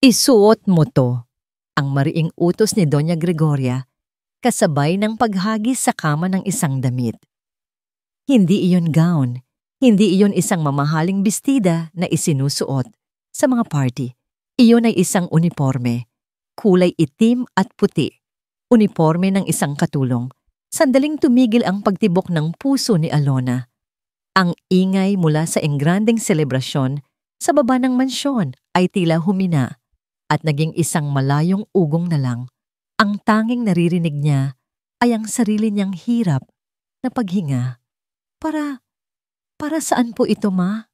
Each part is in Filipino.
Isuot mo to, ang mariing utos ni Doña Gregoria, kasabay ng paghagis sa kama ng isang damit. Hindi iyon gown, hindi iyon isang mamahaling bestida na isinusuot sa mga party. Iyon ay isang uniforme, kulay itim at puti, uniforme ng isang katulong. Sandaling tumigil ang pagtibok ng puso ni Alona. Ang ingay mula sa engrandeng selebrasyon sa baba ng mansyon ay tila humina at naging isang malayong ugong na lang. Ang tanging naririnig niya ay ang sarili niyang hirap na paghinga. Para saan po ito, ma?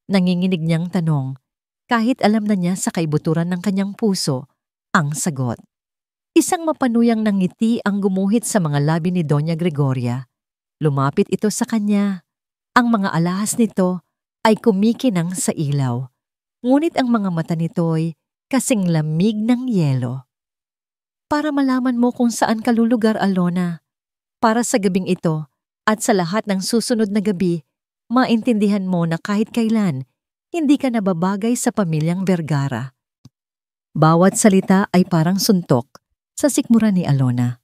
Nanginginig niyang tanong, kahit alam na niya sa kaibuturan ng kanyang puso ang sagot. Isang mapanuyang ng ngiti ang gumuhit sa mga labi ni Doña Gregoria. Lumapit ito sa kanya. Ang mga alahas nito ay kumikinang sa ilaw. Ngunit ang mga mata nito'y kasing lamig ng yelo. Para malaman mo kung saan ka lulugar, Alona. Para sa gabing ito at sa lahat ng susunod na gabi, maintindihan mo na kahit kailan, hindi ka nababagay sa pamilyang Vergara. Bawat salita ay parang suntok sa sikmura ni Alona.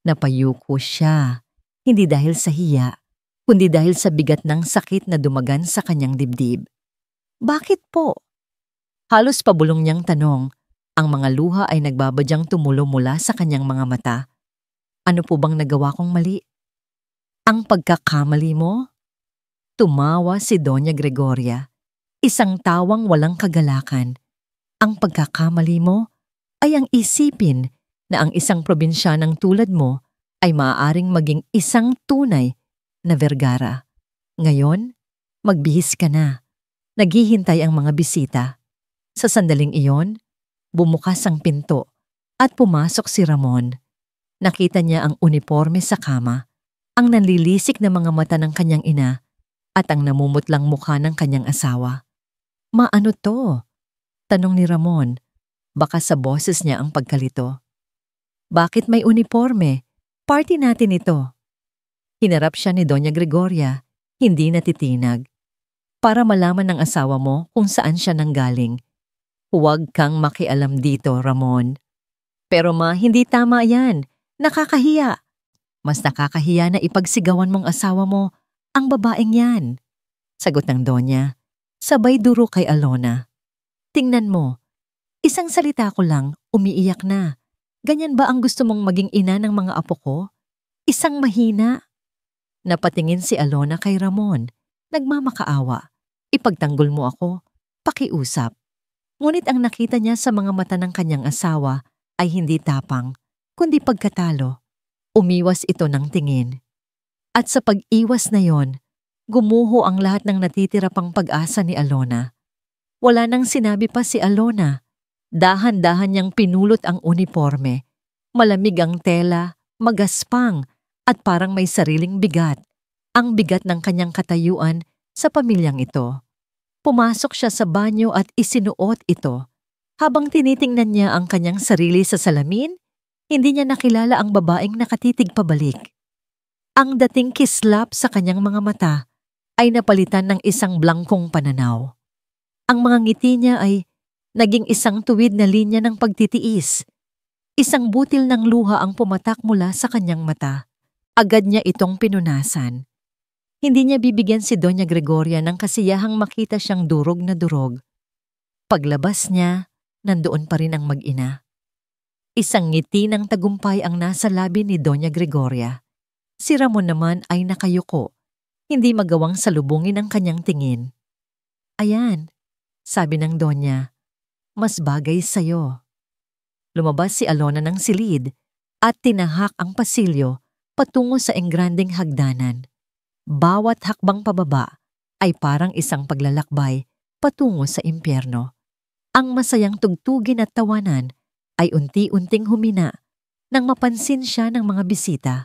Napayuko siya, hindi dahil sa hiya, kundi dahil sa bigat ng sakit na dumagan sa kanyang dibdib. Bakit po? Halos pabulong niyang tanong. Ang mga luha ay nagbabadyang tumulo mula sa kanyang mga mata. Ano po bang nagawa kong mali? Ang pagkakamali mo? Tumawa si Doña Gregoria, isang tawang walang kagalakan. Ang pagkakamali mo ay ang isipin na ang isang probinsyanang tulad mo ay maaaring maging isang tunay na Vergara. Ngayon, magbihis ka na. Naghihintay ang mga bisita. Sa sandaling iyon, bumukas ang pinto at pumasok si Ramon. Nakita niya ang uniforme sa kama, ang nanlilisik na mga mata ng kanyang ina at ang namumutlang mukha ng kanyang asawa. Maano to? Tanong ni Ramon. Baka sa boses niya ang pagkalito. Bakit may uniforme? Party natin ito. Hinarap siya ni Doña Gregoria, hindi natitinag. Para malaman ng asawa mo kung saan siya nanggaling. Huwag kang makialam dito, Ramon. Pero ma, hindi tama yan. Nakakahiya. Mas nakakahiya na ipagsigawan mong asawa mo ang babaeng yan. Sagot ng Donya, sabay duro kay Alona. Tingnan mo, isang salita ko lang, umiiyak na. Ganyan ba ang gusto mong maging ina ng mga apo ko? Isang mahina? Napatingin si Alona kay Ramon, nagmamakaawa. Ipagtanggol mo ako, pakiusap. Ngunit ang nakita niya sa mga mata ng kanyang asawa ay hindi tapang, kundi pagkatalo. Umiwas ito ng tingin. At sa pag-iwas na yon, gumuho ang lahat ng natitira pang pag-asa ni Alona. Wala nang sinabi pa si Alona. Dahan-dahan niyang pinulot ang uniforme. Malamig ang tela, magaspang, at parang may sariling bigat. Ang bigat ng kanyang katayuan sa pamilyang ito. Pumasok siya sa banyo at isinuot ito. Habang tinitingnan niya ang kanyang sarili sa salamin, hindi niya nakilala ang babaeng nakatitig pabalik. Ang dating kislap sa kanyang mga mata ay napalitan ng isang blangkong pananaw. Ang mga ngiti niya ay naging isang tuwid na linya ng pagtitiis. Isang butil ng luha ang pumatak mula sa kanyang mata. Agad niya itong pinunasan. Hindi niya bibigyan si Doña Gregoria ng kasiyahang makita siyang durog na durog. Paglabas niya, nandoon pa rin ang mag-ina. Isang ngiti ng tagumpay ang nasa labi ni Doña Gregoria. Si Ramon naman ay nakayuko, hindi magawang salubungin ang kanyang tingin. Ayan, sabi ng Donya. Mas bagay sa'yo. Lumabas si Alona ng silid at tinahak ang pasilyo patungo sa engrandeng hagdanan. Bawat hakbang pababa ay parang isang paglalakbay patungo sa impyerno. Ang masayang tugtugin at tawanan ay unti-unting humina nang mapansin siya ng mga bisita.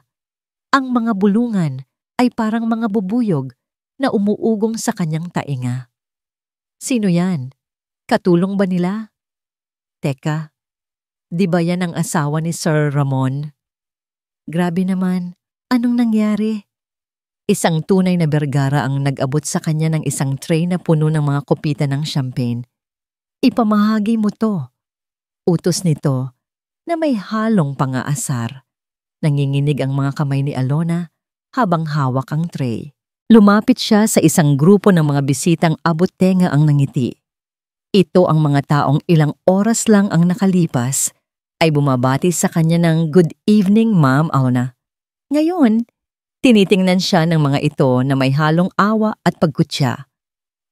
Ang mga bulungan ay parang mga bubuyog na umuugong sa kanyang tainga. Sino yan? Katulong ba nila? Teka, di ba yan ang asawa ni Sir Ramon? Grabe naman, anong nangyari? Isang tunay na Vergara ang nag-abot sa kanya ng isang tray na puno ng mga kopita ng champagne. Ipamahagi mo to. Utos nito na may halong pangaasar. Nanginginig ang mga kamay ni Alona habang hawak ang tray. Lumapit siya sa isang grupo ng mga bisitang abot tenga ang nangiti. Ito ang mga taong ilang oras lang ang nakalipas ay bumabati sa kanya ng "Good evening, Ma'am Alona." Ngayon, tinitingnan siya ng mga ito na may halong awa at pagkutya.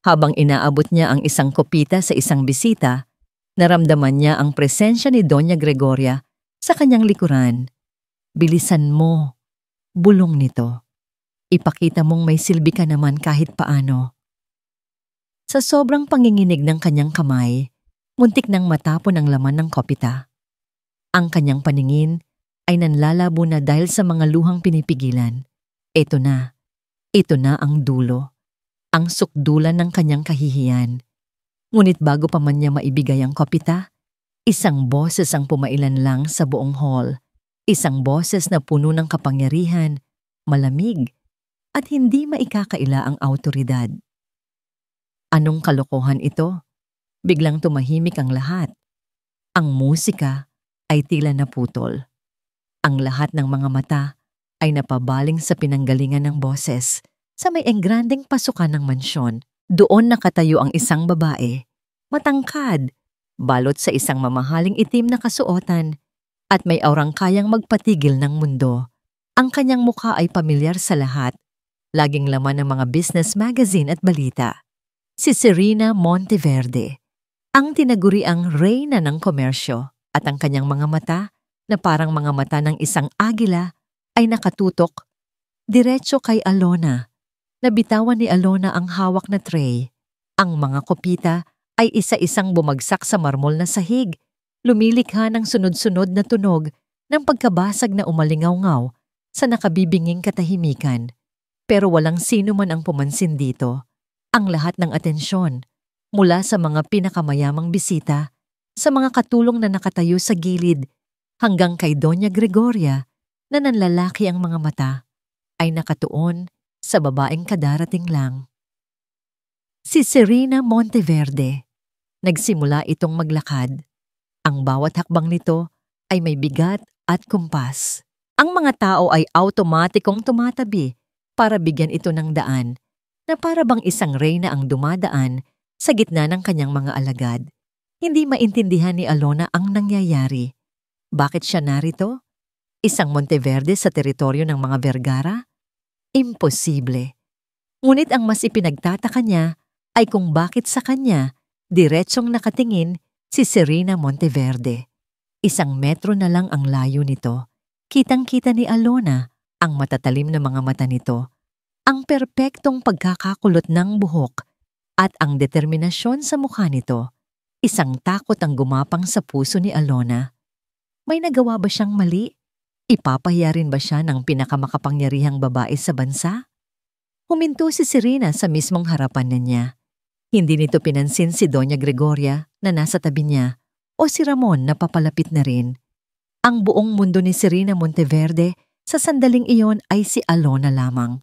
Habang inaabot niya ang isang kopita sa isang bisita, naramdaman niya ang presensya ni Doña Gregoria sa kanyang likuran. "Bilisan mo," bulong nito. "Ipakita mong may silbi ka naman kahit paano." Sa sobrang panginginig ng kanyang kamay, muntik nang matapon ang laman ng kopita. Ang kanyang paningin ay nanlalabo na dahil sa mga luhang pinipigilan. Ito na ang dulo, ang sukdulan ng kanyang kahihiyan. Ngunit bago pa man niya maibigay ang kopita, isang boses ang pumailan lang sa buong hall. Isang boses na puno ng kapangyarihan, malamig, at hindi maikakaila ang awtoridad. Anong kalokohan ito? Biglang tumahimik ang lahat. Ang musika ay tila naputol. Ang lahat ng mga mata ay napabaling sa pinanggalingan ng boses. Sa may engrandeng pasukan ng mansyon, doon nakatayo ang isang babae, matangkad, balot sa isang mamahaling itim na kasuotan, at may aurang kayang magpatigil ng mundo. Ang kanyang mukha ay pamilyar sa lahat, laging laman ng mga business magazine at balita. Si Serena Monteverde, ang tinaguriang reyna ng komersyo, at ang kanyang mga mata, na parang mga mata ng isang agila, ay nakatutok diretso kay Alona. Nabitawan ni Alona ang hawak na tray. Ang mga kopita ay isa-isang bumagsak sa marmol na sahig, lumilikha ng sunod-sunod na tunog ng pagkabasag na umalingaw-ngaw sa nakabibinging katahimikan. Pero walang sino man ang pumansin dito. Ang lahat ng atensyon, mula sa mga pinakamayamang bisita, sa mga katulong na nakatayo sa gilid, hanggang kay Doña Gregoria na nanlalaki ang mga mata, ay nakatuon sa babaeng kadarating lang. Si Serena Monteverde. Nagsimula itong maglakad. Ang bawat hakbang nito ay may bigat at kumpas. Ang mga tao ay automatikong tumatabi para bigyan ito ng daan, na para bang isang reyna ang dumadaan sa gitna ng kanyang mga alagad. Hindi maintindihan ni Alona ang nangyayari. Bakit siya narito? Isang Monteverde sa teritoryo ng mga Vergara? Imposible. Ngunit ang mas ipinagtataka niya ay kung bakit sa kanya diretsong nakatingin si Serena Monteverde. 1 metro na lang ang layo nito. Kitang-kita ni Alona ang matatalim na mga mata nito, ang perpektong pagkakakulot ng buhok, at ang determinasyon sa mukha nito. Isang takot ang gumapang sa puso ni Alona. May nagawa ba siyang mali? Ipapahiya rin ba siya ng pinakamakapangyarihang babae sa bansa? Huminto si Serena sa mismong harapan niya. Hindi nito pinansin si Doña Gregoria na nasa tabi niya o si Ramon na papalapit na rin. Ang buong mundo ni Serena Monteverde sa sandaling iyon ay si Alona lamang.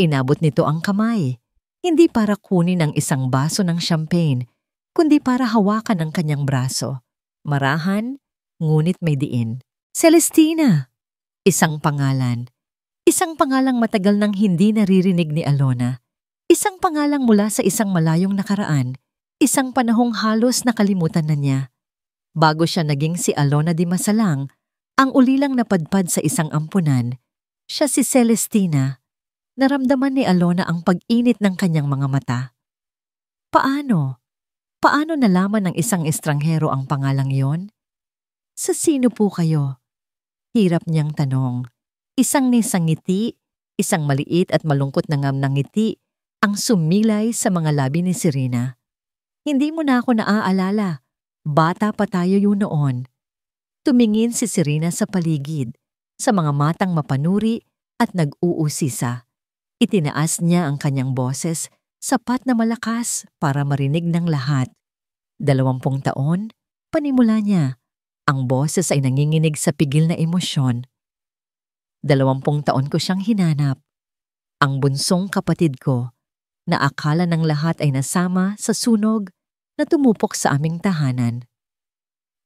Inabot nito ang kamay, hindi para kunin ang isang baso ng champagne, kundi para hawakan ang kanyang braso. Marahan, ngunit may diin. Celestina! Isang pangalan. Isang pangalang matagal nang hindi naririnig ni Alona. Isang pangalang mula sa isang malayong nakaraan. Isang panahong halos nakalimutan na niya. Bago siya naging si Alona di Masalang, ang ulilang napadpad sa isang ampunan, siya si Celestina. Naramdaman ni Alona ang pag-init ng kanyang mga mata. Paano? Paano nalaman ng isang estranghero ang pangalang iyon? Sa sino po kayo? Hirap niyang tanong. Isang ngiti, isang maliit at malungkot na ngam ng ngiti ang sumilay sa mga labi ni Serena. Hindi mo na ako naaalala. Bata pa tayo yun noon. Tumingin si Serena sa paligid, sa mga matang mapanuri at nag-uusisa. Itinaas niya ang kanyang boses, sapat na malakas para marinig ng lahat. 20 taon, panimula niya. Ang boses ay nanginginig sa pigil na emosyon. 20 taon ko siyang hinanap. Ang bunsong kapatid ko, na akala ng lahat ay nasama sa sunog na tumupok sa aming tahanan.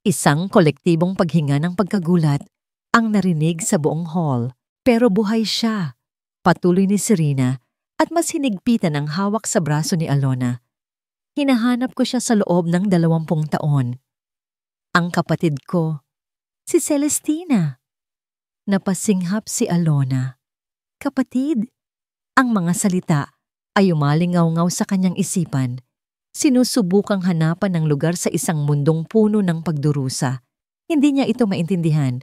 Isang kolektibong paghinga ng pagkagulat ang narinig sa buong hall. Pero buhay siya. Patuloy ni Serena at mas hinigpitan ang hawak sa braso ni Alona. Hinahanap ko siya sa loob ng 20 taon. Ang kapatid ko, si Celestina. Napasinghap si Alona. Kapatid? Ang mga salita ay umalingaw-ngaw sa kanyang isipan. Sinusubukang hanapan ng lugar sa isang mundong puno ng pagdurusa. Hindi niya ito maintindihan.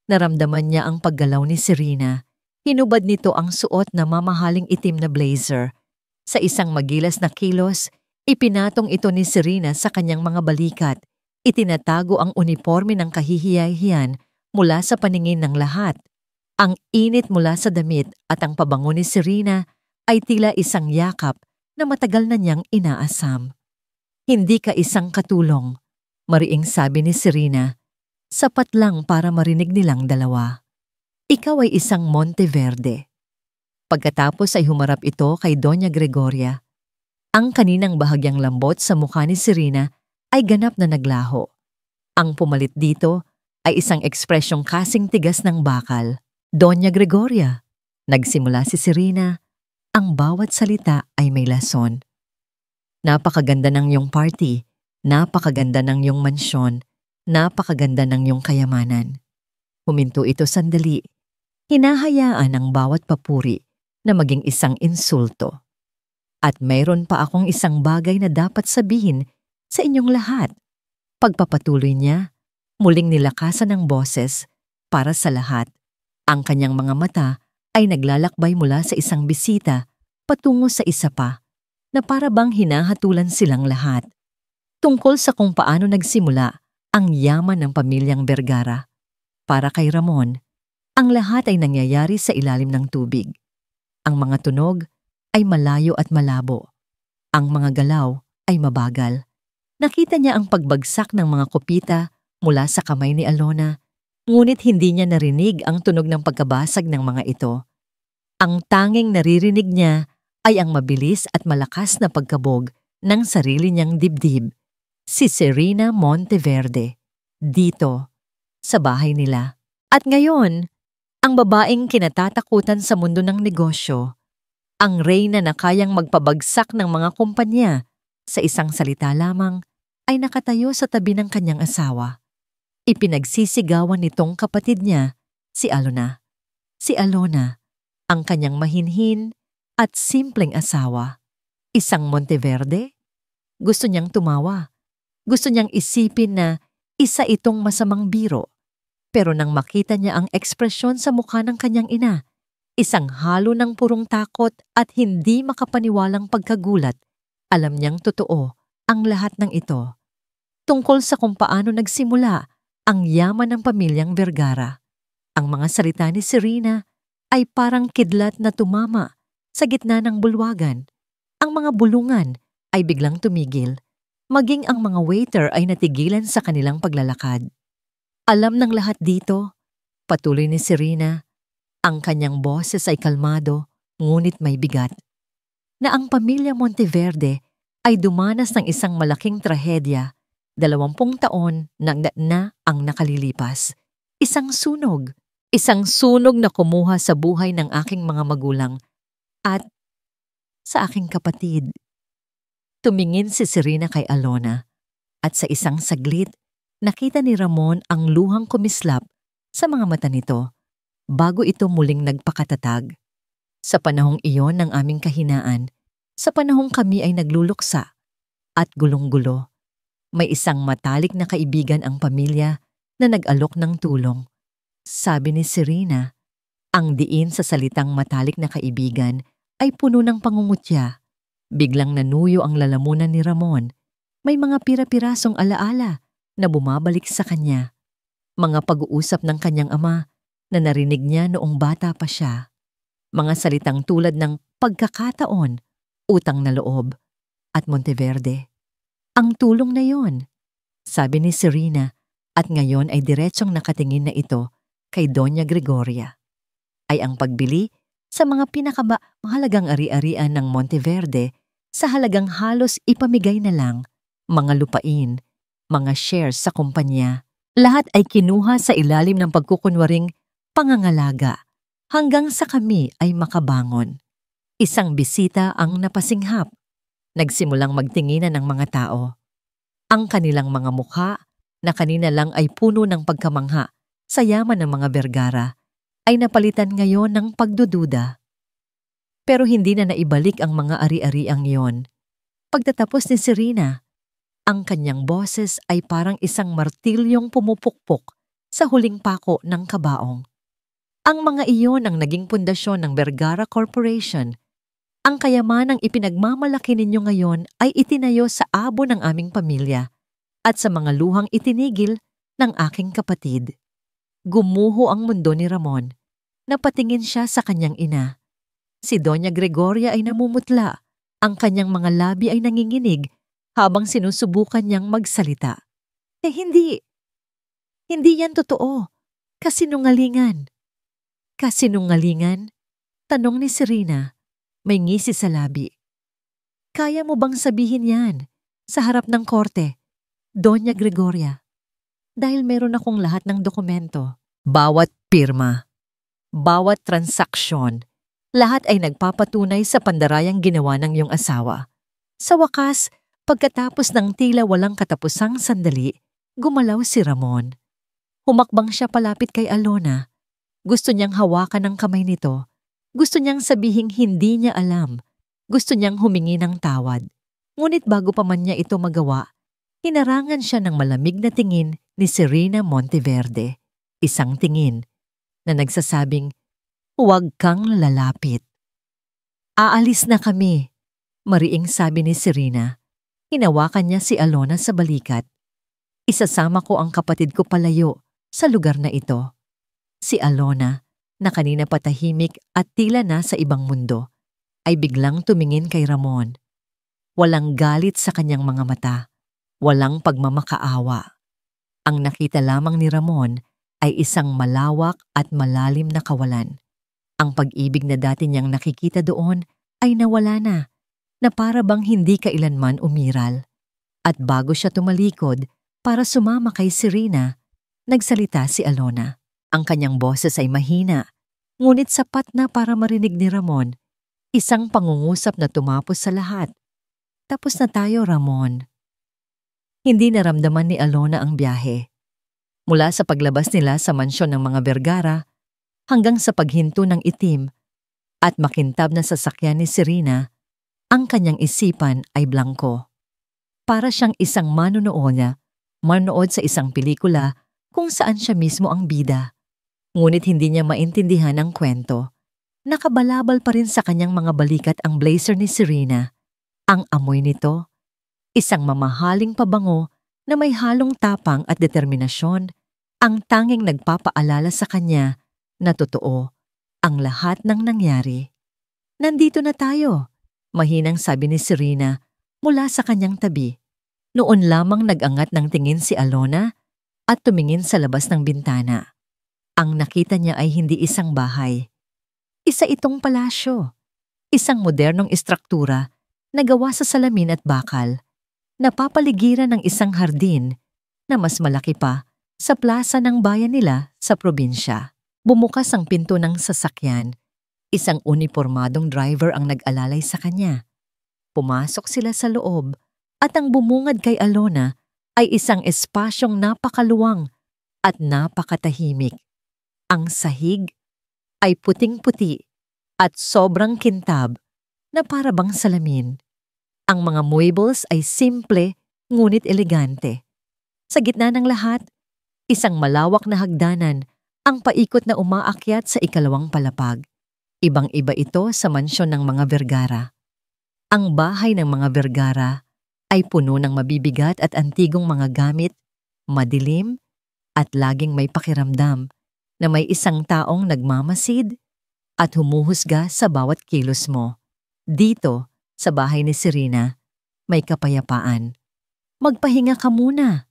Naramdaman niya ang paggalaw ni Serena. Hinubad nito ang suot na mamahaling itim na blazer. Sa isang magilas na kilos, ipinatong ito ni Serena sa kanyang mga balikat. Itinatago ang uniforme ng kahihiyahiyan mula sa paningin ng lahat. Ang init mula sa damit at ang pabango ni Serena ay tila isang yakap na matagal na niyang inaasam. Hindi ka isang katulong, mariing sabi ni Serena. Sapat lang para marinig nilang dalawa. Ikaw ay isang Monteverde. Pagkatapos ay humarap ito kay Doña Gregoria. Ang kaninang bahagyang lambot sa mukha ni Serena ay ganap na naglaho. Ang pumalit dito ay isang ekspresyong kasing tigas ng bakal. Doña Gregoria, nagsimula si Serena, ang bawat salita ay may lason. Napakaganda ng iyong party, napakaganda ng iyong mansyon, napakaganda ng iyong kayamanan. Huminto ito sandali. Hinahayaan ang bawat papuri na maging isang insulto. At mayroon pa akong isang bagay na dapat sabihin sa inyong lahat. Pagpapatuloy niya, muling nilakasan ng boses para sa lahat. Ang kanyang mga mata ay naglalakbay mula sa isang bisita patungo sa isa pa na para bang hinahatulan silang lahat. Tungkol sa kung paano nagsimula ang yaman ng pamilyang Vergara. Para kay Ramon, ang lahat ay nangyayari sa ilalim ng tubig. Ang mga tunog ay malayo at malabo. Ang mga galaw ay mabagal. Nakita niya ang pagbagsak ng mga kopita mula sa kamay ni Alona, ngunit hindi niya narinig ang tunog ng pagkabasag ng mga ito. Ang tanging naririnig niya ay ang mabilis at malakas na pagkabog ng sarili niyang dibdib. Si Serena Monteverde, dito, sa bahay nila. At ngayon, ang babaeng kinatatakutan sa mundo ng negosyo, ang reyna na kayang magpabagsak ng mga kumpanya, sa isang salita lamang, ay nakatayo sa tabi ng kanyang asawa. Ipinagsisigawan nitong kapatid niya, si Alona. Si Alona, ang kanyang mahinhin at simpleng asawa. Isang Monteverde? Gusto niyang tumawa. Gusto niyang isipin na isa itong masamang biro. Pero nang makita niya ang ekspresyon sa mukha ng kanyang ina, isang halo ng purong takot at hindi makapaniwalang pagkagulat, alam niyang totoo ang lahat ng ito. Tungkol sa kung paano nagsimula ang yaman ng pamilyang Vergara. Ang mga salita ni Serena ay parang kidlat na tumama sa gitna ng bulwagan. Ang mga bulungan ay biglang tumigil. Maging ang mga waiter ay natigilan sa kanilang paglalakad. Alam ng lahat dito, patuloy ni Serena, ang kanyang boses ay kalmado, ngunit may bigat, na ang pamilya Monteverde ay dumanas ng isang malaking trahedya, 20 taon na ang nakalilipas. Isang sunog na kumuha sa buhay ng aking mga magulang at sa aking kapatid. Tumingin si Serena kay Alona at sa isang saglit, nakita ni Ramon ang luhang kumislap sa mga mata nito bago ito muling nagpakatatag. Sa panahong iyon ng aming kahinaan, sa panahong kami ay nagluluksa at gulong-gulo, may isang matalik na kaibigan ang pamilya na nag-alok ng tulong. Sabi ni Serena, ang diin sa salitang matalik na kaibigan ay puno ng pangungutya. Biglang nanuyo ang lalamunan ni Ramon. May mga pira-pirasong alaala na bumabalik sa kanya. Mga pag-uusap ng kanyang ama na narinig niya noong bata pa siya. Mga salitang tulad ng pagkakataon, utang na loob, at Monteverde. Ang tulong na yon, sabi ni Serena, at ngayon ay diretsong nakatingin na ito kay Doña Gregoria, ay ang pagbili sa mga pinakamahalagang ari-arian ng Monteverde sa halagang halos ipamigay na lang, mga lupain, mga shares sa kumpanya. Lahat ay kinuha sa ilalim ng pagkukunwaring pangangalaga hanggang sa kami ay makabangon. Isang bisita ang napasinghap. Nagsimulang magtinginan ng mga tao. Ang kanilang mga mukha na kanina lang ay puno ng pagkamangha sa yaman ng mga Vergara ay napalitan ngayon ng pagdududa. Pero hindi na naibalik ang mga ari-ariang yon. Pagtatapos ni Serena, ang kanyang boses ay parang isang martilyong pumupukpok sa huling pako ng kabaong. Ang mga iyon ang naging pundasyon ng Vergara Corporation. Ang kayamanang ipinagmamalaki ninyo ngayon ay itinayo sa abo ng aming pamilya at sa mga luhang itinigil ng aking kapatid. Gumuho ang mundo ni Ramon. Napatingin siya sa kanyang ina. Si Doña Gregoria ay namumutla. Ang kanyang mga labi ay nanginginig habang sinusubukan niyang magsalita. Hindi. Hindi yan totoo. Kasinungalingan. Kasinungalingan? Tanong ni Serena. May ngisi sa labi. Kaya mo bang sabihin yan sa harap ng korte, Doña Gregoria? Dahil meron akong lahat ng dokumento. Bawat pirma, bawat transaksyon, lahat ay nagpapatunay sa pandarayang ginawa ng iyong asawa. Sa wakas, pagkatapos ng tila walang katapusang sandali, gumalaw si Ramon. Humakbang siya palapit kay Alona. Gusto niyang hawakan ang kamay nito. Gusto niyang sabihing hindi niya alam. Gusto niyang humingi ng tawad. Ngunit bago pa man niya ito magawa, hinarangan siya ng malamig na tingin ni Serena Monteverde. Isang tingin na nagsasabing, huwag kang lalapit. Aalis na kami, mariing sabi ni Serena. Hinawakan niya si Alona sa balikat. Isasama ko ang kapatid ko palayo sa lugar na ito. Si Alona, na kanina patahimik at tila na sa ibang mundo, ay biglang tumingin kay Ramon. Walang galit sa kanyang mga mata, walang pagmamakaawa. Ang nakita lamang ni Ramon ay isang malawak at malalim na kawalan. Ang pag-ibig na dati niyang nakikita doon ay nawala na para bang hindi kailanman umiral. At bago siya tumalikod para sumama kay Serena, nagsalita si Alona. Ang kanyang boses ay mahina, ngunit sapat na para marinig ni Ramon. Isang pangungusap na tumapos sa lahat. Tapos na tayo, Ramon. Hindi naramdaman ni Alona ang biyahe. Mula sa paglabas nila sa mansyon ng mga Vergara hanggang sa paghinto ng itim at makintab na sasakyan ni Serena, ang kanyang isipan ay blanko. Para siyang isang manonood sa isang pelikula kung saan siya mismo ang bida. Ngunit hindi niya maintindihan ang kwento. Nakabalabal pa rin sa kanyang mga balikat ang blazer ni Serena. Ang amoy nito, isang mamahaling pabango na may halong tapang at determinasyon, ang tanging nagpapaalala sa kanya na totoo ang lahat ng nangyari. Nandito na tayo, mahinang sabi ni Serena mula sa kanyang tabi. Noon lamang nag-angat ng tingin si Alona at tumingin sa labas ng bintana. Ang nakita niya ay hindi isang bahay. Isa itong palasyo, isang modernong istruktura na gawa sa salamin at bakal, napapaligiran ng isang hardin na mas malaki pa sa plaza ng bayan nila sa probinsya. Bumukas ang pinto ng sasakyan. Isang unipormadong driver ang nag-alalay sa kanya. Pumasok sila sa loob at ang bumungad kay Alona ay isang espasyong napakaluwang at napakatahimik. Ang sahig ay puting-puti at sobrang kintab na para bang salamin. Ang mga muebles ay simple ngunit elegante. Sa gitna ng lahat, isang malawak na hagdanan ang paikot na umaakyat sa ikalawang palapag. Ibang-iba ito sa mansyon ng mga Vergara. Ang bahay ng mga Vergara ay puno ng mabibigat at antigong mga gamit, madilim at laging may pakiramdam na may isang taong nagmamasid at humuhusga sa bawat kilos mo. Dito, sa bahay ni Serena, may kapayapaan. Magpahinga ka muna,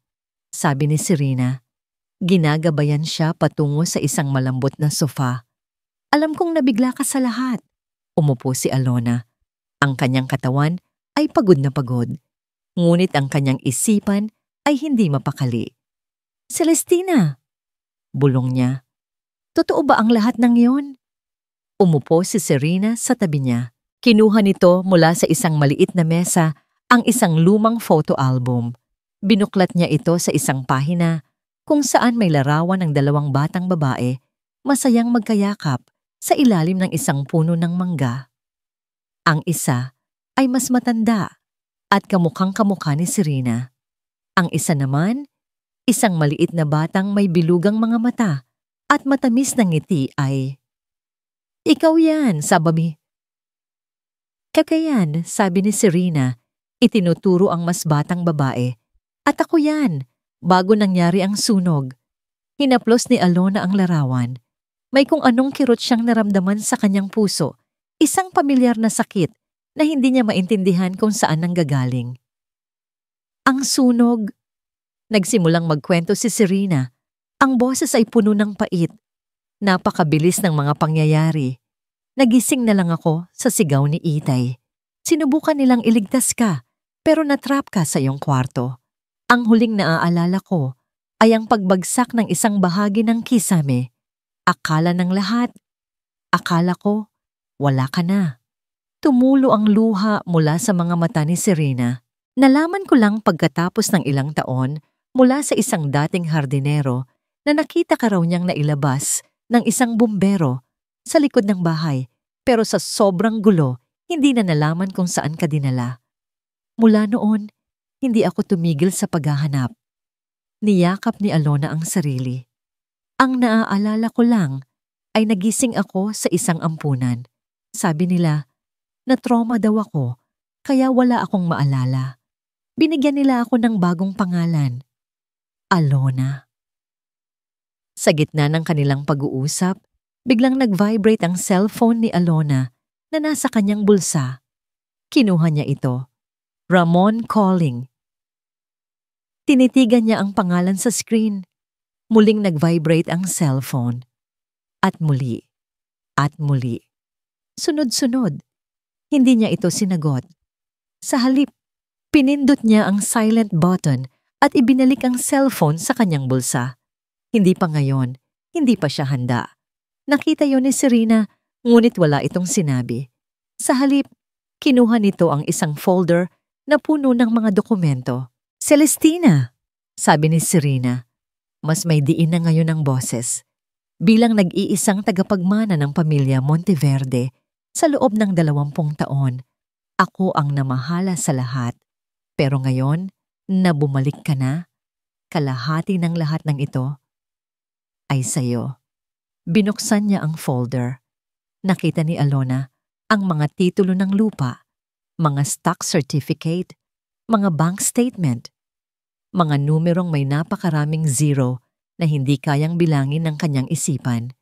sabi ni Serena. Ginagabayan siya patungo sa isang malambot na sofa. Alam kong nabigla ka sa lahat. Umupo si Alona. Ang kanyang katawan ay pagod na pagod. Ngunit ang kanyang isipan ay hindi mapakali. Celestina! Bulong niya. Totoo ba ang lahat ng iyon? Umupo si Serena sa tabi niya. Kinuha nito mula sa isang maliit na mesa ang isang lumang photo album. Binuklat niya ito sa isang pahina kung saan may larawan ng dalawang batang babae masayang magkayakap sa ilalim ng isang puno ng mangga. Ang isa ay mas matanda at kamukhang-kamukha ni Serena. Ang isa naman, isang maliit na batang may bilugang mga mata at matamis na ngiti ay, "Ikaw yan, sabi." "Kakayan," sabi ni Serena, itinuturo ang mas batang babae. "At ako yan, bago nangyari ang sunog." Hinaplos ni Alona ang larawan. May kung anong kirot siyang naramdaman sa kanyang puso, isang pamilyar na sakit na hindi niya maintindihan kung saan nanggagaling. Ang sunog. Nagsimulang magkwento si Serena. Ang boses ay puno ng pait. Napakabilis ng mga pangyayari. Nagising na lang ako sa sigaw ni Itay. Sinubukan nilang iligtas ka, pero natrap ka sa iyong kwarto. Ang huling naaalala ko ay ang pagbagsak ng isang bahagi ng kisame. Akala ng lahat. Akala ko, wala ka na. Tumulo ang luha mula sa mga mata ni Serena. Nalaman ko lang pagkatapos ng ilang taon mula sa isang dating hardinero na nakita ka raw niyang nailabas ng isang bumbero sa likod ng bahay, pero sa sobrang gulo, hindi na nalaman kung saan ka dinala. Mula noon, hindi ako tumigil sa paghahanap. Niyakap ni Alona ang sarili. Ang naaalala ko lang ay nagising ako sa isang ampunan. Sabi nila, na-trauma daw ako, kaya wala akong maalala. Binigyan nila ako ng bagong pangalan, Alona. Sa gitna ng kanilang pag-uusap, biglang nag-vibrate ang cellphone ni Alona na nasa kanyang bulsa. Kinuha niya ito. Ramon calling. Tinitigan niya ang pangalan sa screen. Muling nag-vibrate ang cellphone. At muli. At muli. Sunod-sunod. Hindi niya ito sinagot. Sa halip, pinindot niya ang silent button at ibinalik ang cellphone sa kanyang bulsa. Hindi pa ngayon, hindi pa siya handa. Nakita yon ni Serena, ngunit wala itong sinabi. Sa halip, kinuha nito ang isang folder na puno ng mga dokumento. "Celestina," sabi ni Serena. Mas may diin na ngayon ang boses. Bilang nag-iisang tagapagmana ng pamilya Monteverde sa loob ng 20 taon, ako ang namahala sa lahat. Pero ngayon, na bumalik ka na, kalahati ng lahat ng ito ay sa'yo. Binuksan niya ang folder. Nakita ni Alona ang mga titulo ng lupa, mga stock certificate, mga bank statement, mga numerong may napakaraming zero na hindi kayang bilangin ng kanyang isipan.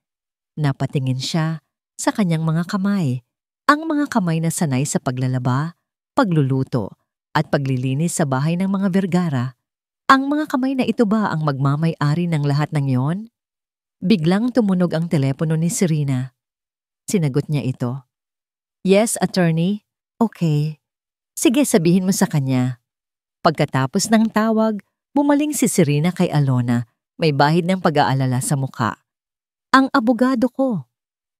Napatingin siya sa kanyang mga kamay, ang mga kamay na sanay sa paglalaba, pagluluto, at paglilinis sa bahay ng mga Vergara. Ang mga kamay na ito ba ang magmamay-ari ng lahat ng yon? Biglang tumunog ang telepono ni Serena. Sinagot niya ito. "Yes, attorney. Okay. Sige, sabihin mo sa kanya." Pagkatapos ng tawag, bumaling si Serena kay Alona, may bahid ng pag-aalala sa muka. "Ang abogado ko,"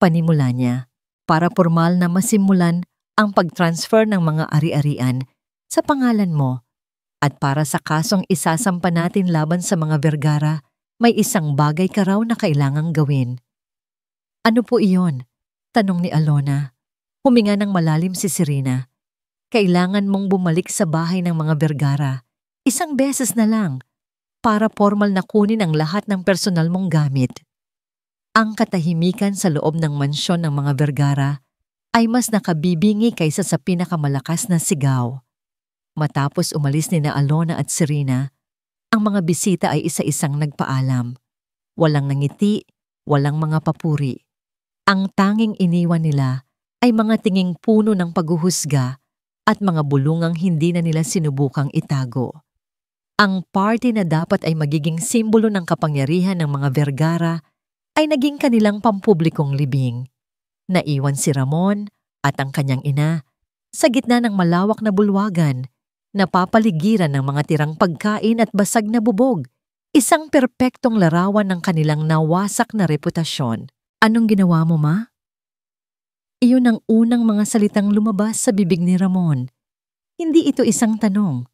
panimula niya, "para formal na masimulan ang pag-transfer ng mga ari-arian sa pangalan mo. At para sa kasong isasampa natin laban sa mga Vergara, may isang bagay ka raw na kailangang gawin." "Ano po iyon?" tanong ni Alona. Huminga ng malalim si Serena. "Kailangan mong bumalik sa bahay ng mga Vergara. Isang beses na lang, para formal na kunin ang lahat ng personal mong gamit." Ang katahimikan sa loob ng mansyon ng mga Vergara ay mas nakabibingi kaysa sa pinakamalakas na sigaw. Matapos umalis ni na Alona at Serena, ang mga bisita ay isa-isang nagpaalam. Walang nangiti, walang mga papuri. Ang tanging iniwan nila ay mga tinging puno ng paghuhusga at mga bulungang hindi na nila sinubukang itago. Ang party na dapat ay magiging simbolo ng kapangyarihan ng mga Vergara ay naging kanilang pampublikong libing. Naiwan si Ramon at ang kanyang ina sa gitna ng malawak na bulwagan, napapaligiran ng mga tirang pagkain at basag na bubog, Isang perpektong larawan ng kanilang nawasak na reputasyon. Anong ginawa mo, Ma? Iyon ang unang mga salitang lumabas sa bibig ni Ramon. Hindi ito isang tanong.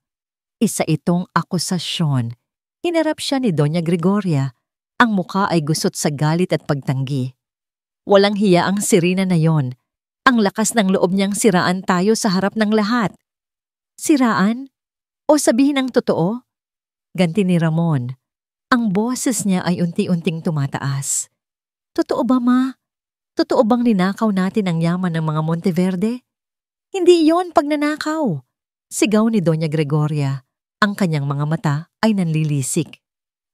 Isa itong akusasyon. Hinarap siya ni Doña Gregoria. Ang muka ay gusot sa galit at pagtanggi. Walang hiya ang sirena na yon. Ang lakas ng loob niyang siraan tayo sa harap ng lahat. Siraan? O sabihin ang totoo? Ganti ni Ramon. Ang boses niya ay unti-unting tumataas. Totoo ba, Ma? Totoo bang ninakaw natin ang yaman ng mga Monteverde? Hindi iyon pagnanakaw. Sigaw ni Doña Gregoria. Ang kanyang mga mata ay nanlilisik.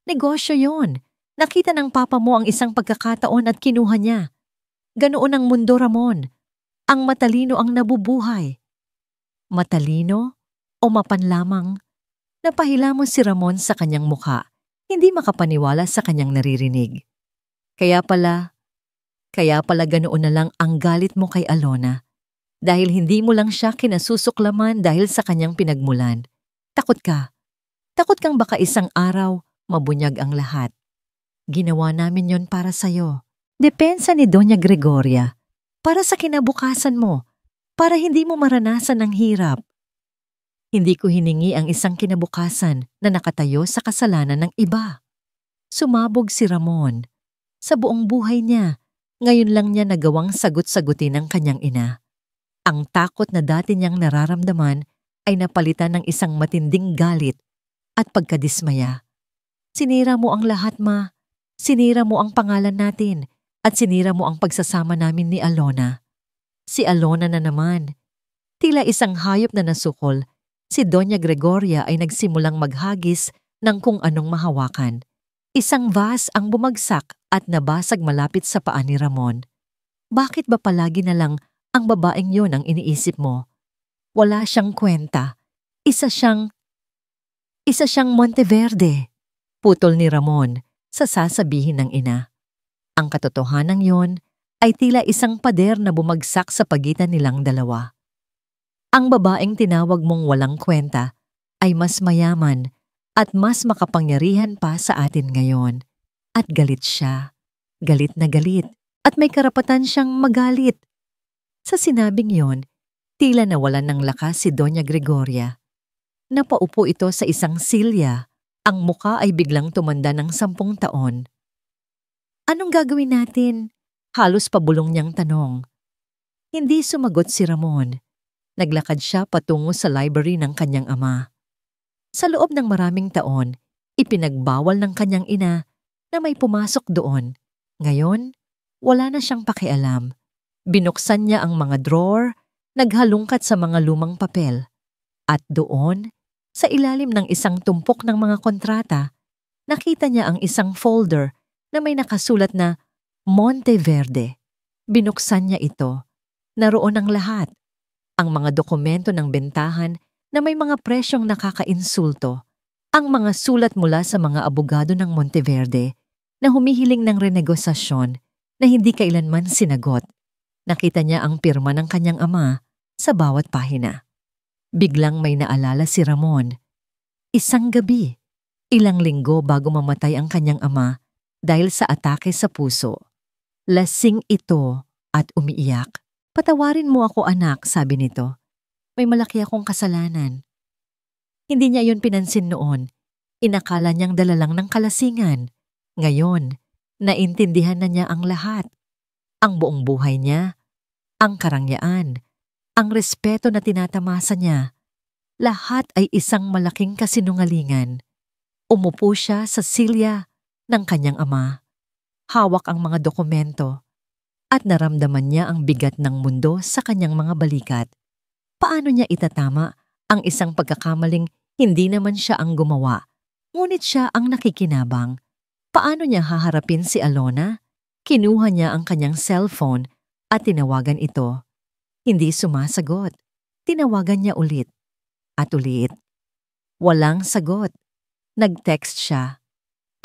Negosyo yon. Nakita ng papa mo ang isang pagkakataon at kinuha niya. Ganoon ang mundo, Ramon. Ang matalino ang nabubuhay. Matalino o mapanlamang? Napahila mo si Ramon sa kanyang mukha, hindi makapaniwala sa kanyang naririnig. Kaya pala ganoon na lang ang galit mo kay Alona. Dahil hindi mo lang siya kinasusuklaman dahil sa kanyang pinagmulan. Takot ka. Takot kang baka isang araw mabunyag ang lahat. Ginawa namin yon para sa'yo. Depensa ni Doña Gregoria. Para sa kinabukasan mo. Para hindi mo maranasan ang hirap. Hindi ko hiningi ang isang kinabukasan na nakatayo sa kasalanan ng iba. Sumabog si Ramon. Sa buong buhay niya, ngayon lang niya nagawang sagot-sagutin ang kanyang ina. Ang takot na dati niyang nararamdaman ay napalitan ng isang matinding galit at pagkadismaya. Sinira mo ang lahat, Ma. Sinira mo ang pangalan natin at sinira mo ang pagsasama namin ni Alona. Si Alona na naman. Tila isang hayop na nasukol, si Doña Gregoria ay nagsimulang maghagis ng kung anong mahawakan. Isang vase ang bumagsak at nabasag malapit sa paa ni Ramon. Bakit ba palagi na lang ang babaeng yon ang iniisip mo? Wala siyang kwenta. Isa siyang Monteverde. Putol ni Ramon sa sasabihin ng ina. Ang katotohanan yon ay tila isang pader na bumagsak sa pagitan nilang dalawa. Ang babaeng tinawag mong walang kwenta ay mas mayaman at mas makapangyarihan pa sa atin ngayon. At galit siya. Galit na galit at may karapatan siyang magalit. Sa sinabing yon, tila nawalan ng lakas si Doña Gregoria. Napaupo ito sa isang silya. Ang muka ay biglang tumanda ng 10 taon. Anong gagawin natin? Halos pabulong niyang tanong. Hindi sumagot si Ramon. Naglakad siya patungo sa library ng kanyang ama. Sa loob ng maraming taon, ipinagbawal ng kanyang ina na may pumasok doon. Ngayon, wala na siyang pakialam. Binuksan niya ang mga drawer, naghalungkat sa mga lumang papel. At doon, sa ilalim ng isang tumpok ng mga kontrata, nakita niya ang isang folder na may nakasulat na Monteverde. Binuksan niya ito. Naroon ang lahat. Ang mga dokumento ng bentahan na may mga presyong nakakainsulto. Ang mga sulat mula sa mga abogado ng Monteverde na humihiling ng renegosasyon na hindi kailanman sinagot. Nakita niya ang pirma ng kanyang ama sa bawat pahina. Biglang may naalala si Ramon. Isang gabi, ilang linggo bago mamatay ang kanyang ama dahil sa atake sa puso. Lasing ito at umiiyak. Patawarin mo ako, anak, sabi nito. May malaki akong kasalanan. Hindi niya iyon pinansin noon. Inakala niyang dala lang ng kalasingan. Ngayon, naintindihan na niya ang lahat. Ang buong buhay niya, ang karangyaan, ang respeto na tinatamasa niya, lahat ay isang malaking kasinungalingan. Umupo siya sa silya ng kanyang ama. Hawak ang mga dokumento at naramdaman niya ang bigat ng mundo sa kanyang mga balikat. Paano niya itatama ang isang pagkakamaling hindi naman siya ang gumawa, ngunit siya ang nakikinabang? Paano niya haharapin si Alona? Kinuha niya ang kanyang cellphone at tinawagan ito. Hindi sumasagot. Tinawagan niya ulit. At ulit. Walang sagot. Nag-text siya.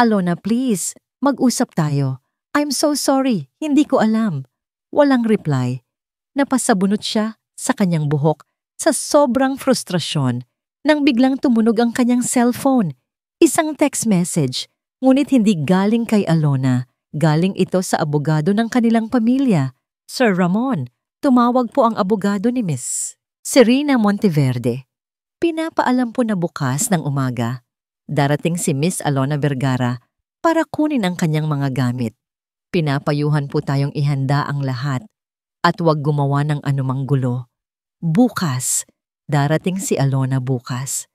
Alona, please, mag-usap tayo. I'm so sorry, hindi ko alam. Walang reply. Napasabunot siya sa kanyang buhok sa sobrang frustrasyon nang biglang tumunog ang kanyang cellphone. Isang text message, ngunit hindi galing kay Alona. Galing ito sa abogado ng kanilang pamilya. Sir Ramon, tumawag po ang abogado ni Miss Serena Monteverde. Pinapaalam po na bukas ng umaga, darating si Miss Alona Vergara para kunin ang kanyang mga gamit. Pinapayuhan po tayong ihanda ang lahat at huwag gumawa ng anumang gulo. Bukas, darating si Alona bukas.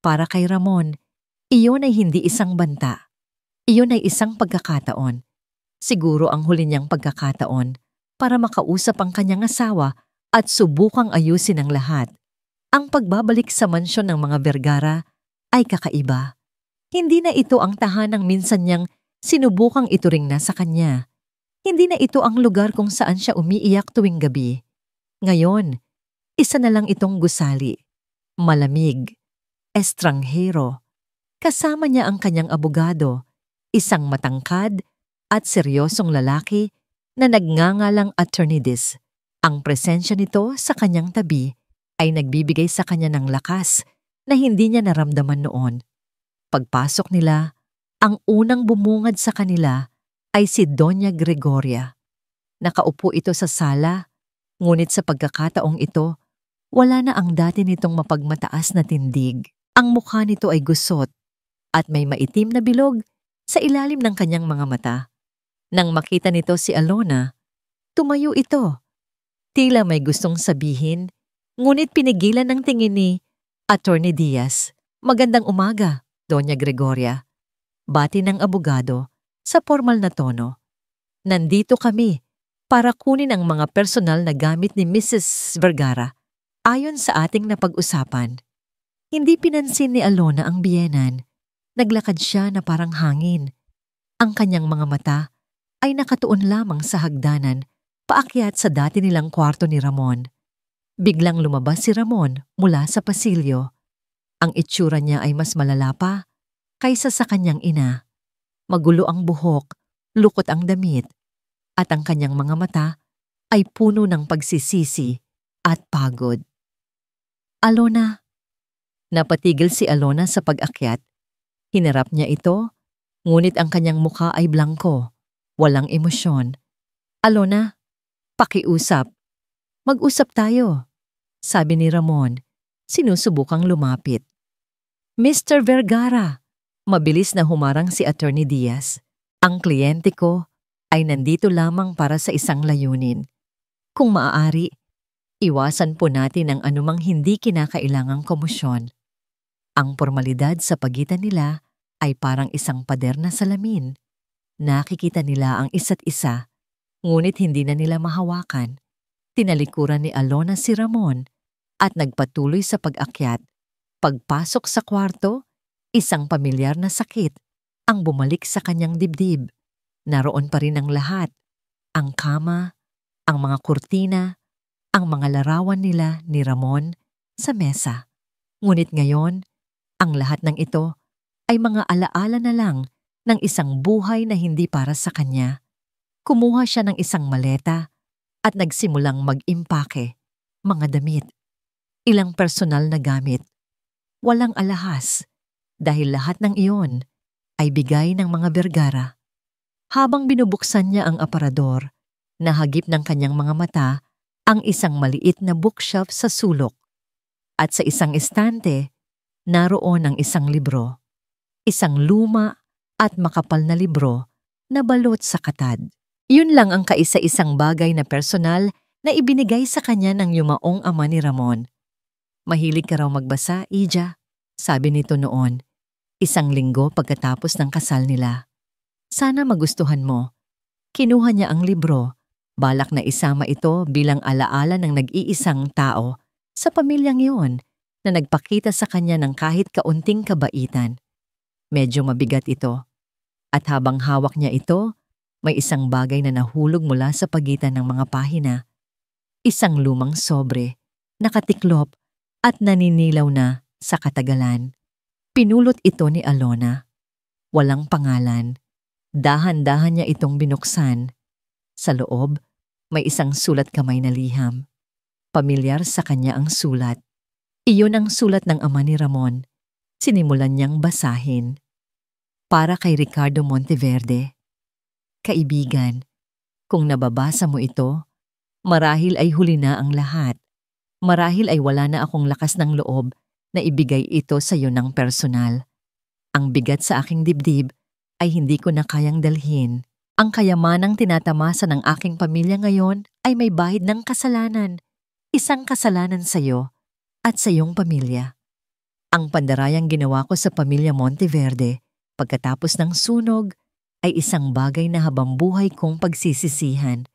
Para kay Ramon, iyon ay hindi isang banta. Iyon ay isang pagkakataon. Siguro ang huli niyang pagkakataon para makausap ang kanyang asawa at subukang ayusin ang lahat. Ang pagbabalik sa mansyon ng mga Vergara ay kakaiba. Hindi na ito ang tahanang minsan niyang sinubukang ituring na sa kanya. Hindi na ito ang lugar kung saan siya umiiyak tuwing gabi. Ngayon, isa na lang itong gusali. Malamig. Estranghero. Kasama niya ang kanyang abogado, isang matangkad at seryosong lalaki na nagngangalang Attorney Diaz. Ang presensya nito sa kanyang tabi ay nagbibigay sa kanya ng lakas na hindi niya naramdaman noon. Pagpasok nila, ang unang bumungad sa kanila ay si Doña Gregoria. Nakaupo ito sa sala, ngunit sa pagkakataong ito, wala na ang dati nitong mapagmataas na tindig. Ang mukha nito ay gusot at may maitim na bilog sa ilalim ng kanyang mga mata. Nang makita nito si Alona, tumayo ito. Tila may gustong sabihin, ngunit pinigilan ng tingin ni Attorney Diaz. Magandang umaga, Doña Gregoria. Bati ng abogado sa formal na tono. Nandito kami para kunin ang mga personal na gamit ni Mrs. Vergara ayon sa ating napag-usapan. Hindi pinansin ni Alona ang biyenan. Naglakad siya na parang hangin. Ang kanyang mga mata ay nakatuon lamang sa hagdanan, paakyat sa dati nilang kwarto ni Ramon. Biglang lumabas si Ramon mula sa pasilyo. Ang itsura niya ay mas malala pa kaysa sa kanyang ina. Magulo ang buhok, lukot ang damit, at ang kanyang mga mata ay puno ng pagsisisi at pagod. Alona. Napatigil si Alona sa pag-akyat. Hinarap niya ito, ngunit ang kanyang mukha ay blangko, walang emosyon. Alona, pakiusap. Mag-usap tayo, sabi ni Ramon, sinusubukang lumapit. Mr. Vergara, mabilis na humarang si Attorney Diaz. Ang kliyente ko ay nandito lamang para sa isang layunin. Kung maaari, iwasan po natin ang anumang hindi kinakailangang komosyon. Ang formalidad sa pagitan nila ay parang isang pader na salamin. Nakikita nila ang isa't isa, ngunit hindi na nila mahawakan. Tinalikuran ni Alona si Ramon at nagpatuloy sa pag-akyat. Pagpasok sa kwarto, isang pamilyar na sakit ang bumalik sa kanyang dibdib. Naroon pa rin ang lahat, ang kama, ang mga kurtina, ang mga larawan nila ni Ramon sa mesa. Ngunit ngayon, ang lahat ng ito ay mga alaala na lang ng isang buhay na hindi para sa kanya. Kumuha siya ng isang maleta at nagsimulang mag-impake, mga damit, ilang personal na gamit. Walang alahas dahil lahat ng iyon ay bigay ng mga Vergara. Habang binubuksan niya ang aparador, nahagip ng kanyang mga mata ang isang maliit na bookshelf sa sulok. At sa isang estante, naroon ang isang libro. Isang luma at makapal na libro na balot sa katad. Yun lang ang kaisa-isang bagay na personal na ibinigay sa kanya ng yumaong ama ni Ramon. Mahilig ka raw magbasa, Ija, sabi nito noon, 1 linggo pagkatapos ng kasal nila. Sana magustuhan mo. Kinuha niya ang libro, balak na isama ito bilang alaala ng nag-iisang tao sa pamilyang iyon na nagpakita sa kanya ng kahit kaunting kabaitan. Medyo mabigat ito. At habang hawak niya ito, may isang bagay na nahulog mula sa pagitan ng mga pahina. Isang lumang sobre, nakatiklop at naninilaw na sa katagalan. Pinulot ito ni Alona. Walang pangalan. Dahan-dahan niya itong binuksan. Sa loob, may isang sulat kamay na liham. Pamilyar sa kanya ang sulat. Iyon ang sulat ng ama ni Ramon. Sinimulan niyang basahin. para kay Ricardo Monteverde. Kaibigan, kung nababasa mo ito, marahil ay huli na ang lahat. Marahil ay wala na akong lakas ng loob na ibigay ito sa iyo ng personal. Ang bigat sa aking dibdib ay hindi ko na kayang dalhin. Ang kayamanang tinatamasa ng aking pamilya ngayon ay may bahid ng kasalanan. Isang kasalanan sa iyo at sa iyong pamilya. Ang pandarayang ginawa ko sa pamilya Monteverde pagkatapos ng sunog ay isang bagay na habang buhay kong pagsisisihan.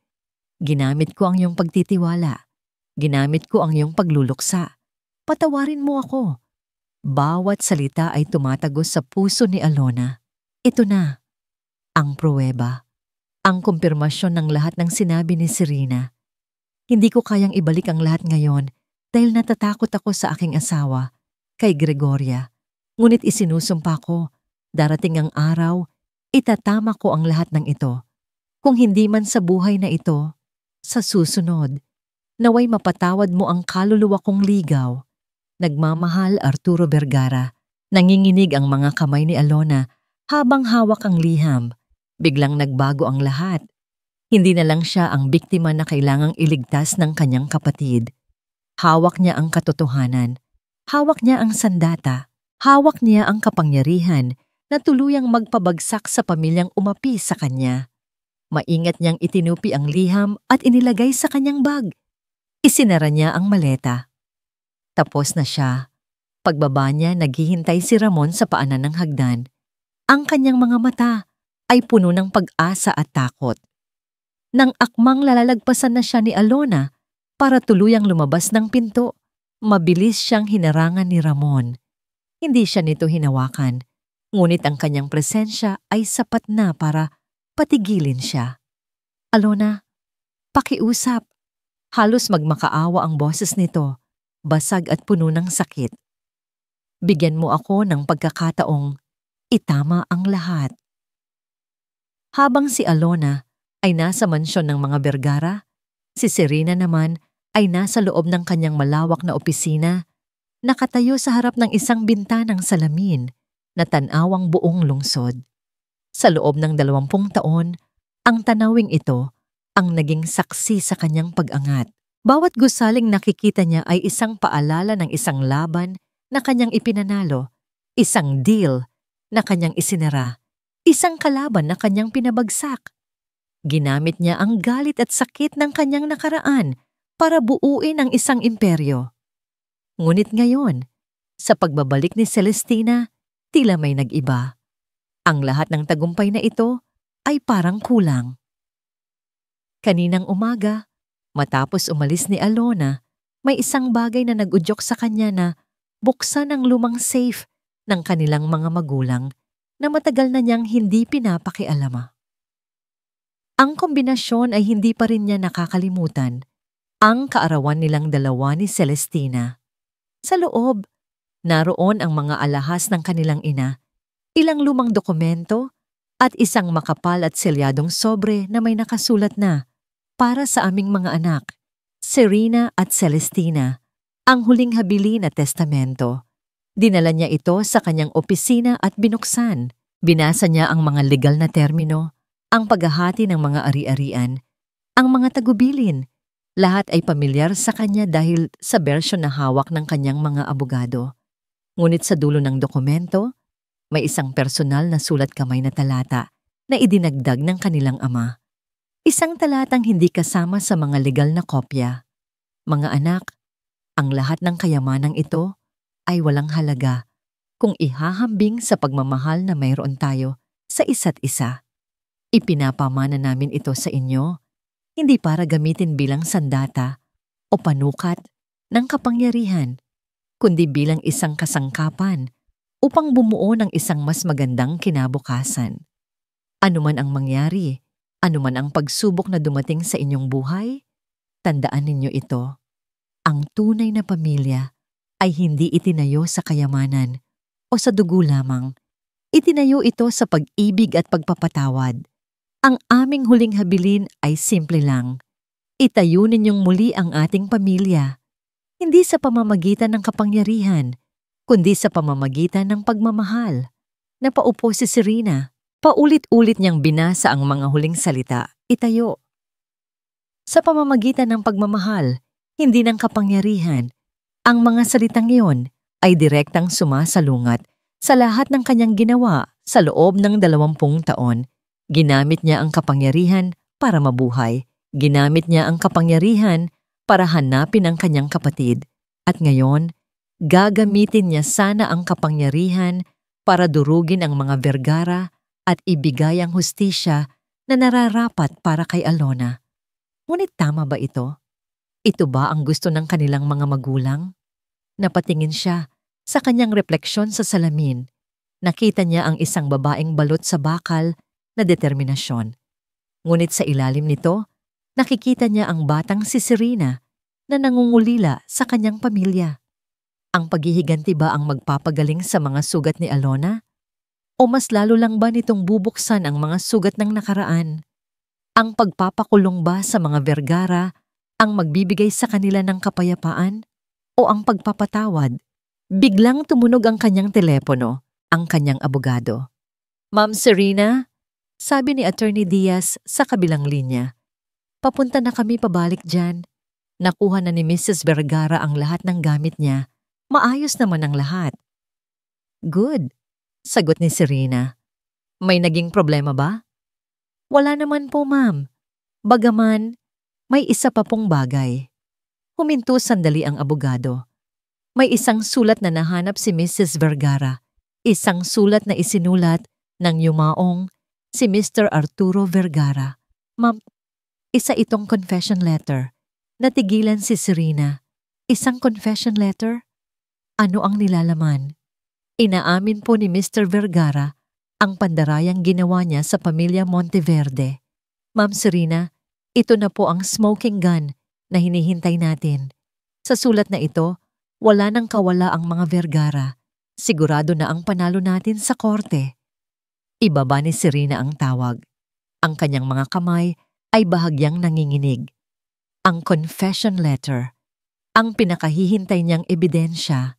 Ginamit ko ang iyong pagtitiwala. Ginamit ko ang iyong pagluluksa. Patawarin mo ako. Bawat salita ay tumatagos sa puso ni Alona. Ito na, ang pruweba, ang kumpirmasyon ng lahat ng sinabi ni Serena. Hindi ko kayang ibalik ang lahat ngayon dahil natatakot ako sa aking asawa, kay Gregoria. Ngunit isinusumpa ko, darating ang araw, itatama ko ang lahat ng ito. Kung hindi man sa buhay na ito, sa susunod, naway mapatawad mo ang kaluluwa kong ligaw. Nagmamahal, Arturo Vergara. Nanginginig ang mga kamay ni Alona habang hawak ang liham. Biglang nagbago ang lahat. Hindi na lang siya ang biktima na kailangang iligtas ng kanyang kapatid. Hawak niya ang katotohanan. Hawak niya ang sandata. Hawak niya ang kapangyarihan na tuluyang magpabagsak sa pamilyang umapi sa kanya. Maingat niyang itinupi ang liham at inilagay sa kanyang bag. Isinara niya ang maleta. Tapos na siya. Pagbaba niya, naghihintay si Ramon sa paanan ng hagdan. Ang kanyang mga mata ay puno ng pag-asa at takot. Nang akmang lalalagpasan na siya ni Alona para tuluyang lumabas ng pinto, mabilis siyang hinarangan ni Ramon. Hindi siya nito hinawakan, ngunit ang kanyang presensya ay sapat na para patigilin siya. Alona, pakiusap. Halos magmakaawa ang boses nito. Basag at puno ng sakit. Bigyan mo ako ng pagkakataong itama ang lahat. Habang si Alona ay nasa mansyon ng mga Vergara, si Serena naman ay nasa loob ng kanyang malawak na opisina, nakatayo sa harap ng isang bintanang salamin na tanawang buong lungsod. Sa loob ng 20 taon, ang tanawing ito ang naging saksi sa kanyang pag-angat. Bawat gusaling nakikita niya ay isang paalala ng isang laban na kanyang ipinanalo, isang deal na kanyang isinara, isang kalaban na kanyang pinabagsak. Ginamit niya ang galit at sakit ng kanyang nakaraan para buuin ang isang imperyo. Ngunit ngayon, sa pagbabalik ni Celestina, tila may nag-iba. Ang lahat ng tagumpay na ito ay parang kulang. Kaninang umaga, matapos umalis ni Alona, may isang bagay na nag-udyok sa kanya na buksan ang lumang safe ng kanilang mga magulang na matagal na niyang hindi pinapakialama. Ang kombinasyon ay hindi pa rin niya nakakalimutan, ang kaarawan nilang dalawa ni Celestina. Sa loob, naroon ang mga alahas ng kanilang ina, ilang lumang dokumento at isang makapal at selyadong sobre na may nakasulat na, para sa aming mga anak, Serena at Celestina, ang huling habili na testamento. Dinala niya ito sa kanyang opisina at binuksan. Binasa niya ang mga legal na termino, ang paghahati ng mga ari-arian, ang mga tagubilin. Lahat ay pamilyar sa kanya dahil sa bersyon na hawak ng kanyang mga abogado. Ngunit sa dulo ng dokumento, may isang personal na sulat kamay na talata na idinagdag ng kanilang ama. Isang talatang hindi kasama sa mga legal na kopya. Mga anak, ang lahat ng kayamanang ito ay walang halaga kung ihahambing sa pagmamahal na mayroon tayo sa isa't isa. Ipinapamana namin ito sa inyo, hindi para gamitin bilang sandata o panukat ng kapangyarihan, kundi bilang isang kasangkapan upang bumuo ng isang mas magandang kinabukasan. Ano man ang mangyari, ano man ang pagsubok na dumating sa inyong buhay, tandaan ninyo ito. Ang tunay na pamilya ay hindi itinayo sa kayamanan o sa dugo lamang. Itinayo ito sa pag-ibig at pagpapatawad. Ang aming huling habilin ay simple lang. Itayo ninyong muli ang ating pamilya, hindi sa pamamagitan ng kapangyarihan, kundi sa pamamagitan ng pagmamahal. Napaupo si Serena. Paulit-ulit niyang binasa ang mga huling salita. Itayo. Sa pamamagitan ng pagmamahal, hindi ng kapangyarihan, ang mga salitang iyon ay direktang sumasalungat sa lahat ng kanyang ginawa sa loob ng 20 taon. Ginamit niya ang kapangyarihan para mabuhay. Ginamit niya ang kapangyarihan para hanapin ang kanyang kapatid. At ngayon, gagamitin niya sana ang kapangyarihan para durugin ang mga Vergara at ibigay ang hustisya na nararapat para kay Alona. Ngunit tama ba ito? Ito ba ang gusto ng kanilang mga magulang? Napatingin siya sa kanyang refleksyon sa salamin. Nakita niya ang isang babaeng balot sa bakal na determinasyon. Ngunit sa ilalim nito, nakikita niya ang batang si Serena na nangungulila sa kanyang pamilya. Ang paghihiganti ba ang magpapagaling sa mga sugat ni Alona? O mas lalo lang ba nitong bubuksan ang mga sugat ng nakaraan? Ang pagpapakulong ba sa mga Vergara ang magbibigay sa kanila ng kapayapaan? O ang pagpapatawad? Biglang tumunog ang kanyang telepono, ang kanyang abogado. Ma'am Serena, sabi ni Attorney Diaz sa kabilang linya. Papunta na kami pabalik dyan. Nakuha na ni Mrs. Vergara ang lahat ng gamit niya. Maayos naman ang lahat. Good, sagot ni Serena. May naging problema ba? Wala naman po, ma'am. Bagaman, may isa pa pong bagay. Huminto sandali ang abogado. May isang sulat na nahanap si Mrs. Vergara. Isang sulat na isinulat ng yumaong si Mr. Arturo Vergara. Ma'am, isa itong confession letter. Natigilan si Serena. Isang confession letter? Ano ang nilalaman? Inaamin po ni Mr. Vergara ang pandarayang ginawa niya sa pamilya Monteverde. Ma'am Serena, ito na po ang smoking gun na hinihintay natin. Sa sulat na ito, wala nang kawala ang mga Vergara. Sigurado na ang panalo natin sa korte. Ibaba ni Serena ang tawag. Ang kanyang mga kamay ay bahagyang nanginginig. Ang confession letter, ang pinakahihintay niyang ebidensya,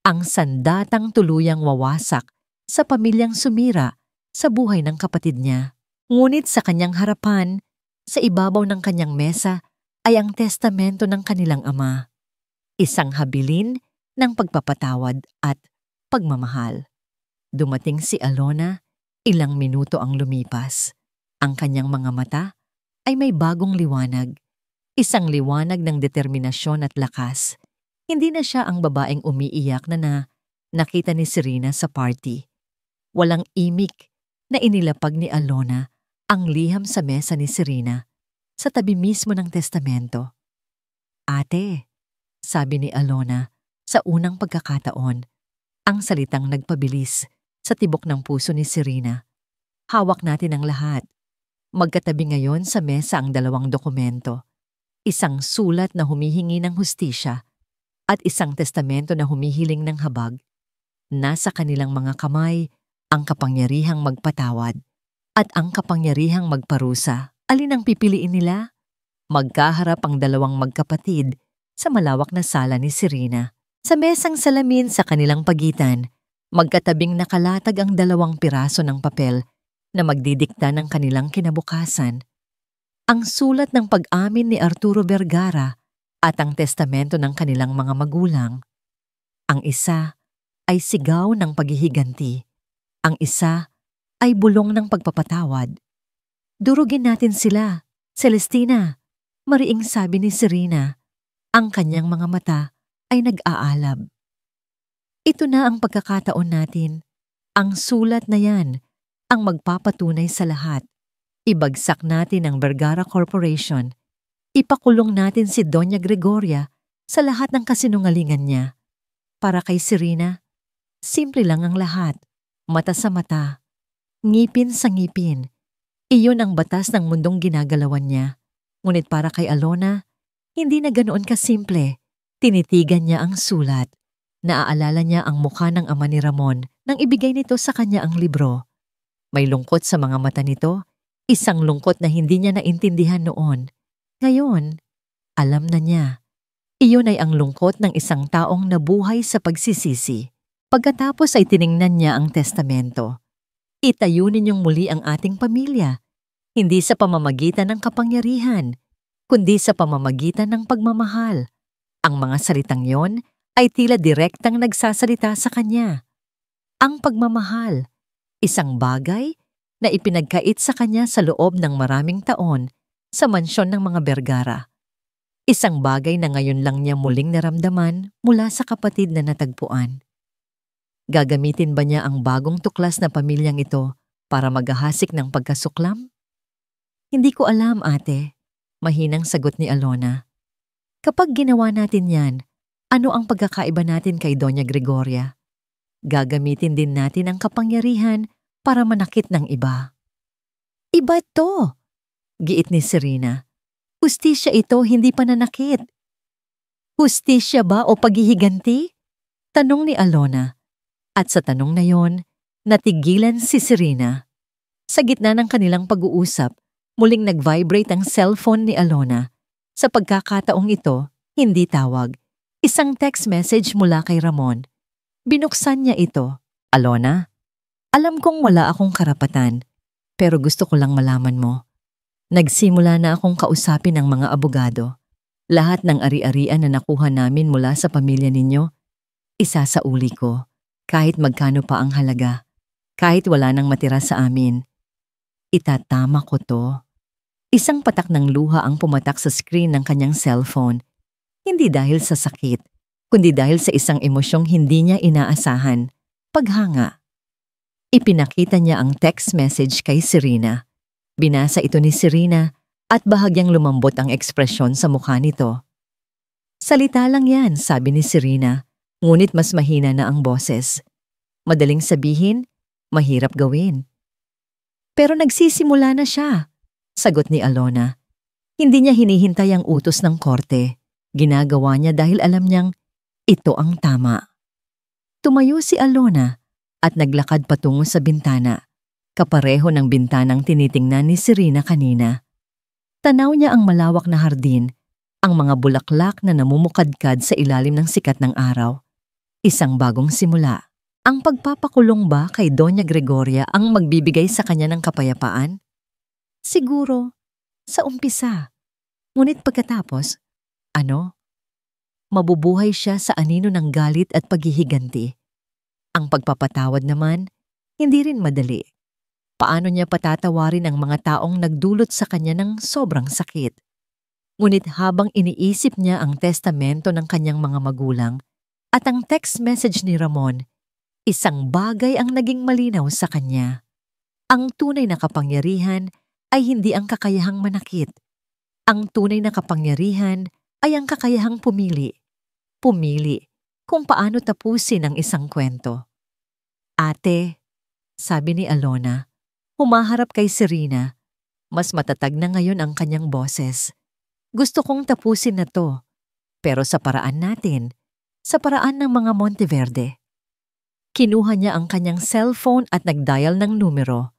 ang sandatang tuluyang wawasak sa pamilyang sumira sa buhay ng kapatid niya. Ngunit sa kanyang harapan, sa ibabaw ng kanyang mesa, ay ang testamento ng kanilang ama. Isang habilin ng pagpapatawad at pagmamahal. Dumating si Alona, ilang minuto ang lumipas. Ang kanyang mga mata ay may bagong liwanag. Isang liwanag ng determinasyon at lakas. Hindi na siya ang babaeng umiiyak na nakita ni Serena sa party. Walang imik na inilapag ni Alona ang liham sa mesa ni Serena sa tabi mismo ng testamento. Ate, sabi ni Alona sa unang pagkakataon, ang salitang nagpabilis sa tibok ng puso ni Serena. Hawak natin ang lahat. Magkatabi ngayon sa mesa ang dalawang dokumento. Isang sulat na humihingi ng hustisya at isang testamento na humihiling ng habag. Nasa kanilang mga kamay ang kapangyarihang magpatawad at ang kapangyarihang magparusa. Alin ang pipiliin nila? Magkaharap ang dalawang magkapatid sa malawak na sala ni Serena. Sa mesang salamin sa kanilang pagitan, magkatabing nakalatag ang 2 piraso ng papel na magdidikta ng kanilang kinabukasan. Ang sulat ng pag-amin ni Arturo Vergara at ang testamento ng kanilang mga magulang. Ang isa ay sigaw ng paghihiganti. Ang isa ay bulong ng pagpapatawad. Durugin natin sila, Celestina, mariing sabi ni Serena. Ang kanyang mga mata ay nag-aalab. Ito na ang pagkakataon natin. Ang sulat na yan ang magpapatunay sa lahat. Ibagsak natin ang Vergara Corporation. Ipakulong natin si Doña Gregoria sa lahat ng kasinungalingan niya. Para kay Serena, simple lang ang lahat. Mata sa mata, ngipin sa ngipin. Iyon ang batas ng mundong ginagalawan niya. Ngunit para kay Alona, hindi na ganoon kasimple. Tinitigan niya ang sulat. Naaalala niya ang mukha ng ama ni Ramon nang ibigay nito sa kanya ang libro. May lungkot sa mga mata nito, isang lungkot na hindi niya naintindihan noon. Ngayon, alam na niya. Iyon ay ang lungkot ng isang taong nabuhay sa pagsisisi. Pagkatapos ay tiningnan niya ang testamento. Itayo ninyong muli ang ating pamilya, hindi sa pamamagitan ng kapangyarihan, kundi sa pamamagitan ng pagmamahal. Ang mga salitang yon ay tila direktang nagsasalita sa kanya. Ang pagmamahal, isang bagay na ipinagkait sa kanya sa loob ng maraming taon sa mansyon ng mga Vergara. Isang bagay na ngayon lang niya muling naramdaman mula sa kapatid na natagpuan. Gagamitin ba niya ang bagong tuklas na pamilyang ito para maghahasik ng pagkasuklam? Hindi ko alam, ate. Mahinang sagot ni Alona. Kapag ginawa natin yan, ano ang pagkakaiba natin kay Doña Gregoria? Gagamitin din natin ang kapangyarihan para manakit ng iba. Iba to, giit ni Serena. Hustisya ito, hindi pananakit. Hustisya ba o paghihiganti? Tanong ni Alona. At sa tanong na yon, natigilan si Serena. Sa gitna ng kanilang pag-uusap, muling nag-vibrate ang cellphone ni Alona. Sa pagkakataong ito, hindi tawag. Isang text message mula kay Ramon. Binuksan niya ito. Alona, alam kong wala akong karapatan, pero gusto ko lang malaman mo. Nagsimula na akong kausapin ng mga abogado. Lahat ng ari-arian na nakuha namin mula sa pamilya ninyo, isasauli ko. Kahit magkano pa ang halaga, kahit wala nang matira sa amin. Itatama ko to. Isang patak ng luha ang pumatak sa screen ng kanyang cellphone. Hindi dahil sa sakit, kundi dahil sa isang emosyong hindi niya inaasahan. Paghanga. Ipinakita niya ang text message kay Serena. Binasa ito ni Serena at bahagyang lumambot ang ekspresyon sa mukha nito. Salita lang yan, sabi ni Serena. Ngunit mas mahina na ang boses. Madaling sabihin, mahirap gawin. Pero nagsisimula na siya, sagot ni Alona. Hindi niya hinihintay ang utos ng korte. Ginagawa niya dahil alam niyang ito ang tama. Tumayo si Alona at naglakad patungo sa bintana, kapareho ng bintanang tinitingnan ni Serena kanina. Tanaw niya ang malawak na hardin, ang mga bulaklak na namumukadkad sa ilalim ng sikat ng araw. Isang bagong simula. Ang pagpapakulong ba kay Doña Gregoria ang magbibigay sa kanya ng kapayapaan? Siguro, sa umpisa. Ngunit pagkatapos, mabubuhay siya sa anino ng galit at paghihiganti. Ang pagpapatawad naman, hindi rin madali. Paano niya patatawarin ang mga taong nagdulot sa kanya ng sobrang sakit? Ngunit habang iniisip niya ang testamento ng kanyang mga magulang, at ang text message ni Ramon, isang bagay ang naging malinaw sa kanya. Ang tunay na kapangyarihan ay hindi ang kakayahang manakit. Ang tunay na kapangyarihan ay ang kakayahang pumili. Pumili kung paano tapusin ang isang kwento. Ate, sabi ni Alona, humaharap kay Serena. Mas matatag na ngayon ang kanyang boses. Gusto kong tapusin na to, pero sa paraan natin. Sa paraan ng mga Monteverde. Kinuha niya ang kanyang cellphone at nag-dial ng numero.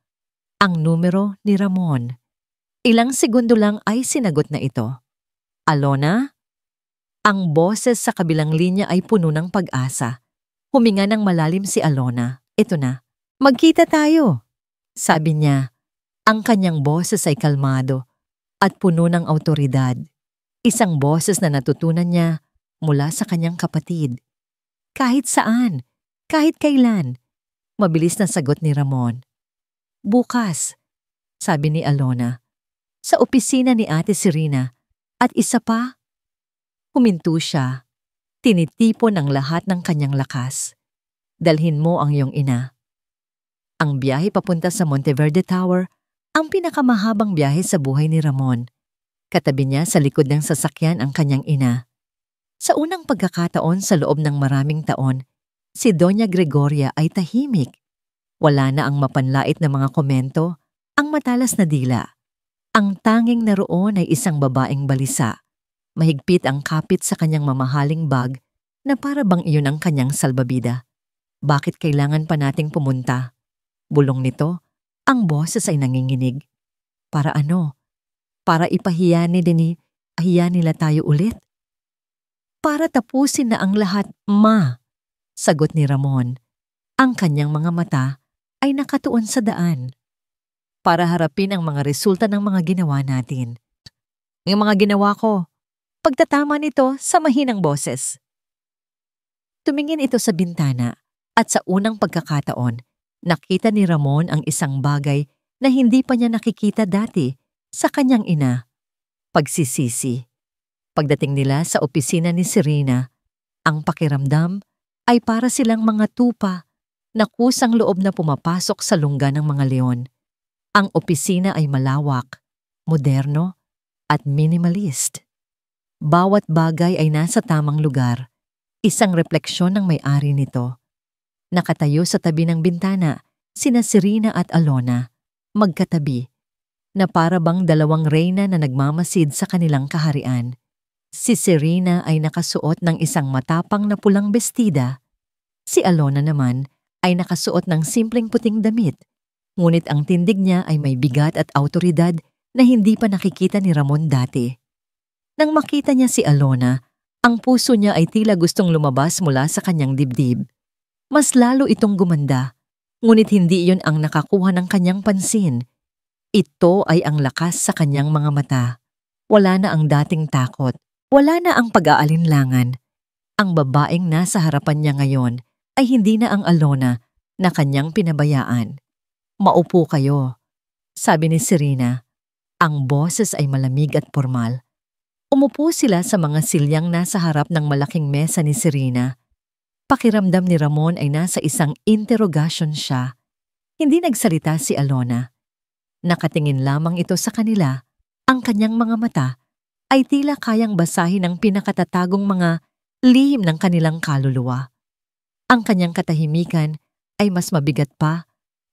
Ang numero ni Ramon. Ilang segundo lang ay sinagot na ito. Alona? Ang boses sa kabilang linya ay puno ng pag-asa. Huminga ng malalim si Alona. Ito na. Magkita tayo. Sabi niya. Ang kanyang boses ay kalmado at puno ng awtoridad. Isang boses na natutunan niya mula sa kanyang kapatid. Kahit saan, kahit kailan, mabilis na sagot ni Ramon. Bukas, sabi ni Alona, sa opisina ni Ate Serena, at isa pa, huminto siya, tinitipon ang lahat ng kanyang lakas. Dalhin mo ang iyong ina. Ang biyahe papunta sa Monteverde Tower, ang pinakamahabang biyahe sa buhay ni Ramon. Katabi niya sa likod ng sasakyan ang kanyang ina. Sa unang pagkakataon sa loob ng maraming taon, si Doña Gregoria ay tahimik. Wala na ang mapanlait na mga komento, ang matalas na dila. Ang tanging naroon ay isang babaeng balisa. Mahigpit ang kapit sa kanyang mamahaling bag na para bang iyon ang kanyang salbabida. Bakit kailangan pa nating pumunta? Bulong nito, ang boses ay nanginginig. Para ano? Para ipahiya nila tayo ulit? Para tapusin na ang lahat, Ma. Sagot ni Ramon. Ang kanyang mga mata ay nakatuon sa daan para harapin ang mga resulta ng mga ginawa natin. Ang mga ginawa ko, pagtatama nito sa mahinang boses. Tumingin ito sa bintana at sa unang pagkakataon, nakita ni Ramon ang isang bagay na hindi pa niya nakikita dati sa kanyang ina. Pagsisisi. Pagdating nila sa opisina ni Serena, ang pakiramdam ay para silang mga tupa na kusang loob na pumapasok sa lungga ng mga leon. Ang opisina ay malawak, moderno, at minimalist. Bawat bagay ay nasa tamang lugar, isang refleksyon ng may-ari nito. Nakatayo sa tabi ng bintana, sina Serena at Alona, magkatabi, na para bang dalawang reyna na nagmamasid sa kanilang kaharian. Si Serena ay nakasuot ng isang matapang na pulang bestida. Si Alona naman ay nakasuot ng simpleng puting damit, ngunit ang tindig niya ay may bigat at awtoridad na hindi pa nakikita ni Ramon dati. Nang makita niya si Alona, ang puso niya ay tila gustong lumabas mula sa kanyang dibdib. Mas lalo itong gumanda, ngunit hindi iyon ang nakakuha ng kanyang pansin. Ito ay ang lakas sa kanyang mga mata. Wala na ang dating takot. Wala na ang pag-aalinlangan. Ang babaeng nasa harapan niya ngayon ay hindi na ang Alona na kanyang pinabayaan. Maupo kayo, sabi ni Serena. Ang boses ay malamig at formal. Umupo sila sa mga silyang nasa harap ng malaking mesa ni Serena. Pakiramdam ni Ramon ay nasa isang interrogation siya. Hindi nagsalita si Alona. Nakatingin lamang ito sa kanila. Ang kanyang mga mata ay tila kayang basahin ang pinakatatagong mga lihim ng kanilang kaluluwa. Ang kanyang katahimikan ay mas mabigat pa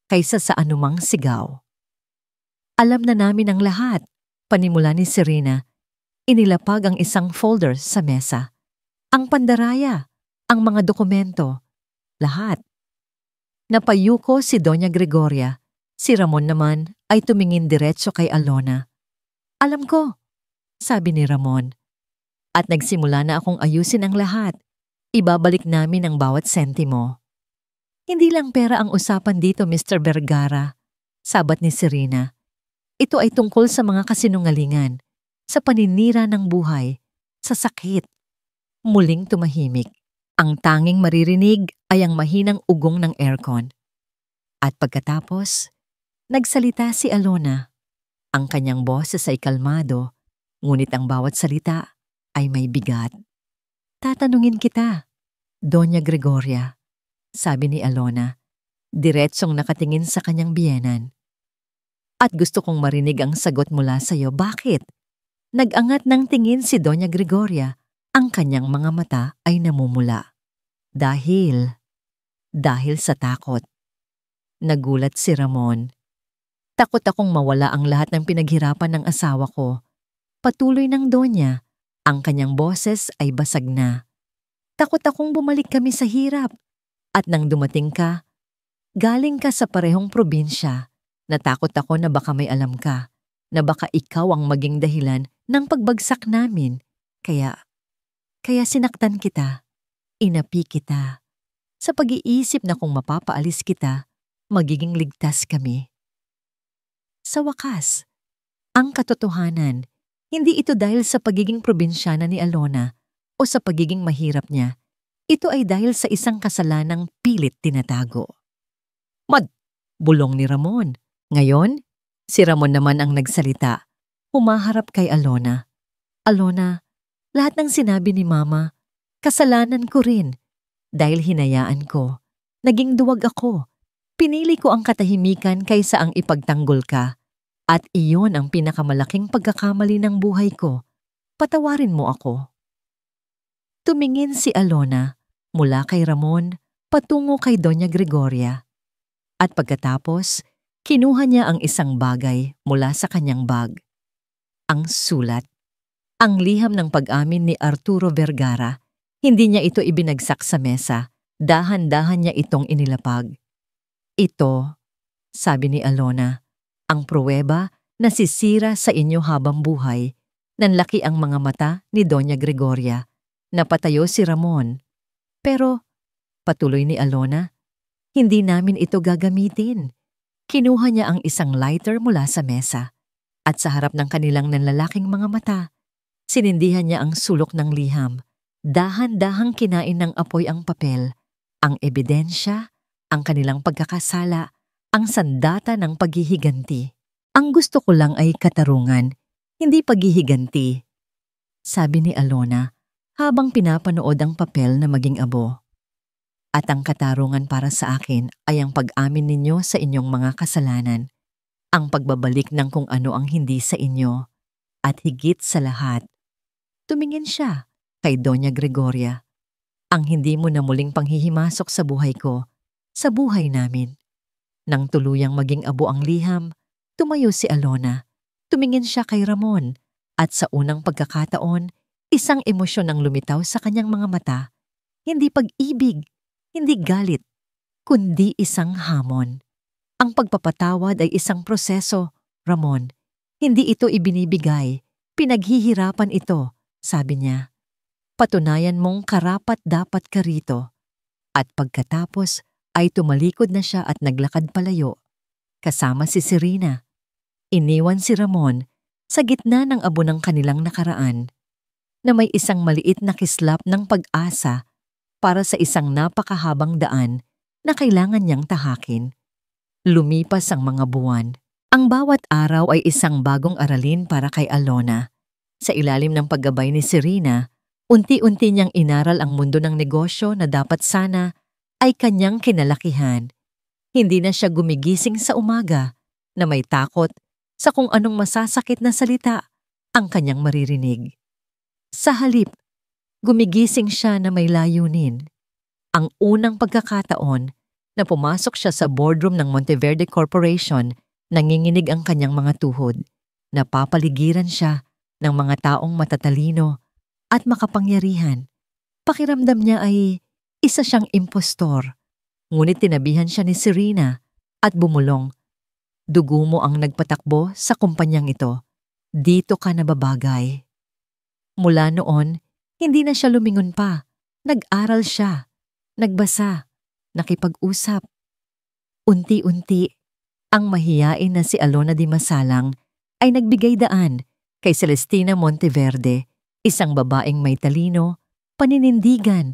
kaysa sa anumang sigaw. Alam na namin ang lahat, panimula ni Serena. Inilapag ang isang folder sa mesa. Ang pandaraya, ang mga dokumento, lahat. Napayuko si Doña Gregoria. Si Ramon naman ay tumingin diretso kay Alona. Alam ko, sabi ni Ramon. At nagsimula na akong ayusin ang lahat. Ibabalik namin ang bawat sentimo. Hindi lang pera ang usapan dito, Mr. Vergara, sabat ni Serena. Ito ay tungkol sa mga kasinungalingan, sa paninira ng buhay, sa sakit. Muling tumahimik. Ang tanging maririnig ay ang mahinang ugong ng aircon. At pagkatapos, nagsalita si Alona. Ang kanyang boses ay kalmado, ngunit ang bawat salita ay may bigat. Tatanungin kita, Doña Gregoria, sabi ni Alona, diretsong nakatingin sa kanyang biyenan. At gusto kong marinig ang sagot mula sa iyo. Bakit? Nag-angat ng tingin si Doña Gregoria. Ang kanyang mga mata ay namumula. Dahil sa takot. Nagulat si Ramon. Takot akong mawala ang lahat ng pinaghirapan ng asawa ko. Patuloy ng Donya, ang kanyang boses ay basag na. Takot akong bumalik kami sa hirap. At nang dumating ka, galing ka sa parehong probinsya. Natakot ako na baka may alam ka, na baka ikaw ang maging dahilan ng pagbagsak namin. Kaya sinaktan kita, inapi kita. Sa pag-iisip na kung mapapaalis kita, magiging ligtas kami. Sa wakas, ang katotohanan, hindi ito dahil sa pagiging probinsyana ni Alona o sa pagiging mahirap niya. Ito ay dahil sa isang kasalanang pilit tinatago. Bulong ni Ramon. Ngayon, si Ramon naman ang nagsalita. Humaharap kay Alona. Alona, lahat ng sinabi ni Mama, kasalanan ko rin. Dahil hinayaan ko, naging duwag ako. Pinili ko ang katahimikan kaysa ang ipagtanggol ka. At iyon ang pinakamalaking pagkakamali ng buhay ko. Patawarin mo ako. Tumingin si Alona mula kay Ramon patungo kay Doña Gregoria. At pagkatapos, kinuha niya ang isang bagay mula sa kanyang bag. Ang sulat. Ang liham ng pag-amin ni Arturo Vergara. Hindi niya ito ibinagsak sa mesa. Dahan-dahan niya itong inilapag. Ito, sabi ni Alona, ang pruweba na sisira sa inyo habang buhay. Nanlaki ang mga mata ni Doña Gregoria. Napatayo si Ramon. Pero Patuloy ni Alona. Hindi namin ito gagamitin. Kinuha niya ang isang lighter mula sa mesa at sa harap ng kanilang nanlalaking mga mata, sinindihan niya ang sulok ng liham. Dahan-dahang kinain ng apoy ang papel, ang ebidensya, ang kanilang pagkakasala, ang sandata ng paghihiganti. Ang gusto ko lang ay katarungan, hindi paghihiganti, sabi ni Alona habang pinapanood ang papel na maging abo. At ang katarungan para sa akin ay ang pag-amin ninyo sa inyong mga kasalanan, ang pagbabalik ng kung ano ang hindi sa inyo, at higit sa lahat. Tumingin siya kay Doña Gregoria. Ang hindi mo na muling panghihimasok sa buhay ko, sa buhay namin. Nang tuluyang maging abo ang liham, tumayo si Alona. Tumingin siya kay Ramon at sa unang pagkakataon, isang emosyon ang lumitaw sa kanyang mga mata. Hindi pag-ibig, hindi galit, kundi isang hamon. Ang pagpapatawad ay isang proseso, Ramon. Hindi ito ibinibigay, pinaghihirapan ito, sabi niya. Patunayan mong karapat-dapat ka rito. At pagkatapos ay tumalikod na siya at naglakad palayo. Kasama si Serena. Iniwan si Ramon sa gitna ng abo ng kanilang nakaraan na may isang maliit na kislap ng pag-asa para sa isang napakahabang daan na kailangan niyang tahakin. Lumipas ang mga buwan. Ang bawat araw ay isang bagong aralin para kay Alona. Sa ilalim ng paggabay ni Serena, unti-unti niyang inaral ang mundo ng negosyo na dapat sana ay kanyang kinalakihan. Hindi na siya gumigising sa umaga na may takot sa kung anong masasakit na salita ang kanyang maririnig. Sa halip, gumigising siya na may layunin. Ang unang pagkakataon na pumasok siya sa boardroom ng Monteverde Corporation, nanginginig ang kanyang mga tuhod. Napapaligiran siya ng mga taong matatalino at makapangyarihan. Pakiramdam niya ay isa siyang impostor. Ngunit tinabihan siya ni Serena at bumulong. Dugo mo ang nagpatakbo sa kumpanyang ito. Dito ka nababagay. Mula noon, hindi na siya lumingon pa. Nag-aral siya, nagbasa, nakipag-usap. Unti-unti, ang mahiyain na si Alona Di Masalang ay nagbigay daan kay Celestina Monteverde, isang babaeng may talino, paninindigan,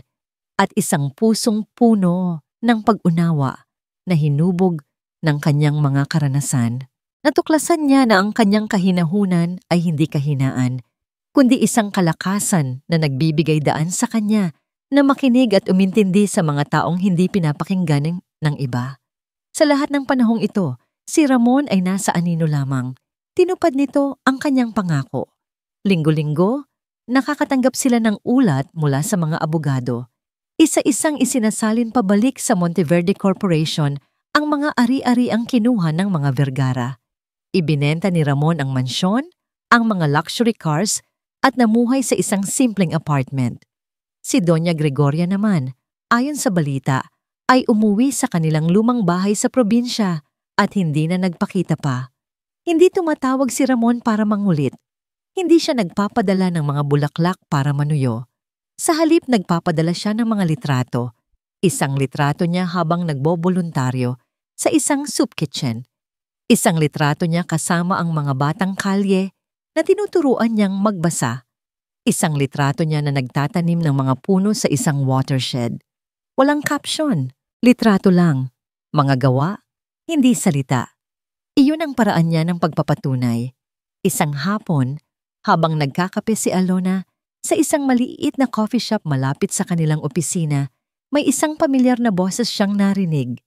at isang pusong puno ng pag-unawa na hinubog ng kanyang mga karanasan. Natuklasan niya na ang kanyang kahinahunan ay hindi kahinaan, kundi isang kalakasan na nagbibigay daan sa kanya na makinig at umintindi sa mga taong hindi pinapakinggan ng iba. Sa lahat ng panahong ito, si Ramon ay nasa anino lamang. Tinupad nito ang kanyang pangako. Linggo-linggo, nakakatanggap sila ng ulat mula sa mga abogado. Isa-isang isinasalin pabalik sa Monteverde Corporation ang mga ari-ari ang kinuha ng mga Vergara. Ibinenta ni Ramon ang mansyon, ang mga luxury cars, at namuhay sa isang simpleng apartment. Si Doña Gregoria naman, ayon sa balita, ay umuwi sa kanilang lumang bahay sa probinsya at hindi na nagpakita pa. Hindi tumatawag si Ramon para mangulit. Hindi siya nagpapadala ng mga bulaklak para manuyo. Sa halip nagpapadala siya ng mga litrato. Isang litrato niya habang nagboboluntaryo sa isang soup kitchen. Isang litrato niya kasama ang mga batang kalye na tinuturuan niyang magbasa. Isang litrato niya na nagtatanim ng mga puno sa isang watershed. Walang caption, litrato lang. Mga gawa, hindi salita. Iyon ang paraan niya ng pagpapatunay. Isang hapon, habang nagkakape si Alona sa isang maliit na coffee shop malapit sa kanilang opisina, may isang pamilyar na boses siyang narinig.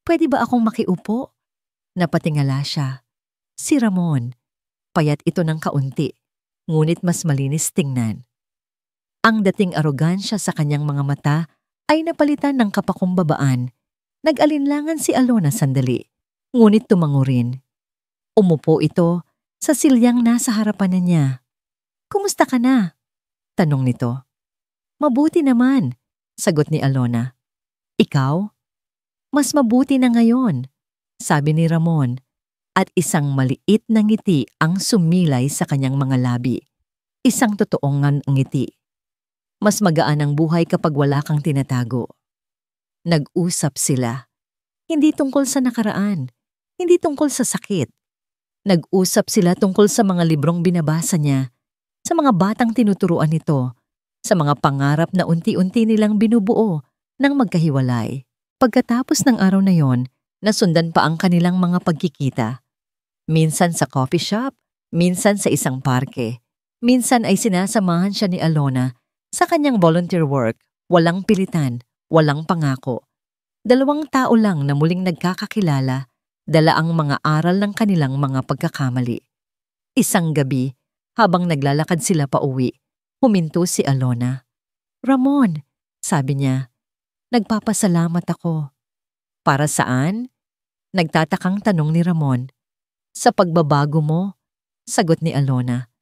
"Pwede ba akong makiupo?" Napatingala siya. Si Ramon. Payat ito ng kaunti, ngunit mas malinis tingnan. Ang dating arogansya sa kanyang mga mata ay napalitan ng kapakumbabaan. Nag-alinlangan si Alona sandali, ngunit tumango rin. Umupo ito sa silyang nasa harapan niya. "Kumusta ka na?" tanong nito. "Mabuti naman," sagot ni Alona. "Ikaw?" "Mas mabuti na ngayon," sabi ni Ramon, at isang maliit na ngiti ang sumilay sa kanyang mga labi. Isang totoong ngiti. Mas magaan ang buhay kapag wala kang tinatago. Nag-usap sila. Hindi tungkol sa nakaraan, hindi tungkol sa sakit. Nag-usap sila tungkol sa mga librong binabasa niya, sa mga batang tinuturuan nito, sa mga pangarap na unti-unti nilang binubuo nang magkahiwalay. Pagkatapos ng araw na yon, nasundan pa ang kanilang mga pagkikita. Minsan sa coffee shop, minsan sa isang parke. Minsan ay sinasamahan siya ni Alona sa kanyang volunteer work, walang pilitan, walang pangako. 2 tao lang na muling nagkakakilala, dala ang mga aral ng kanilang mga pagkakamali. Isang gabi, habang naglalakad sila pauwi, huminto si Alona. "Ramon," sabi niya, "nagpapasalamat ako." "Para saan?" Nagtatakang tanong ni Ramon. "Sa pagbabago mo," sagot ni Alona.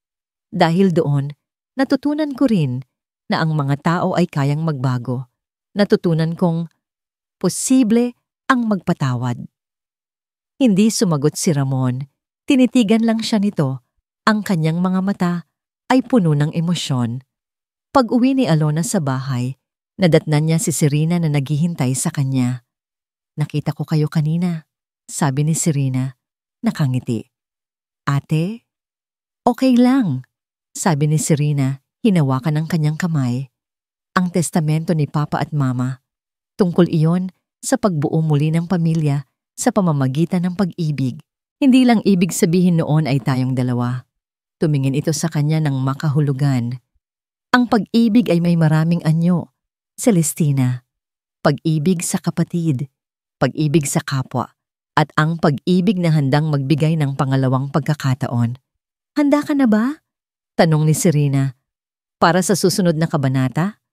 "Dahil doon, natutunan ko rin na ang mga tao ay kayang magbago. Natutunan kong posible ang magpatawad." Hindi sumagot si Ramon. Tinitigan lang siya nito. Ang kanyang mga mata ay puno ng emosyon. Pag-uwi ni Alona sa bahay, nadatnan niya si Serena na naghihintay sa kanya. "Nakita ko kayo kanina," sabi ni Serena. Nakangiti. "Ate?" "Okay lang," sabi ni Serena, hinawakan ang kanyang kamay. "Ang testamento ni Papa at Mama. Tungkol iyon sa pagbuo muli ng pamilya sa pamamagitan ng pag-ibig. Hindi lang ibig sabihin noon ay tayong dalawa." Tumingin ito sa kanya ng makahulugan. "Ang pag-ibig ay may maraming anyo, Celestina. Pag-ibig sa kapatid, pag-ibig sa kapwa, at ang pag-ibig na handang magbigay ng pangalawang pagkakataon. Handa ka na ba?" tanong ni Serena. "Para sa susunod na kabanata?"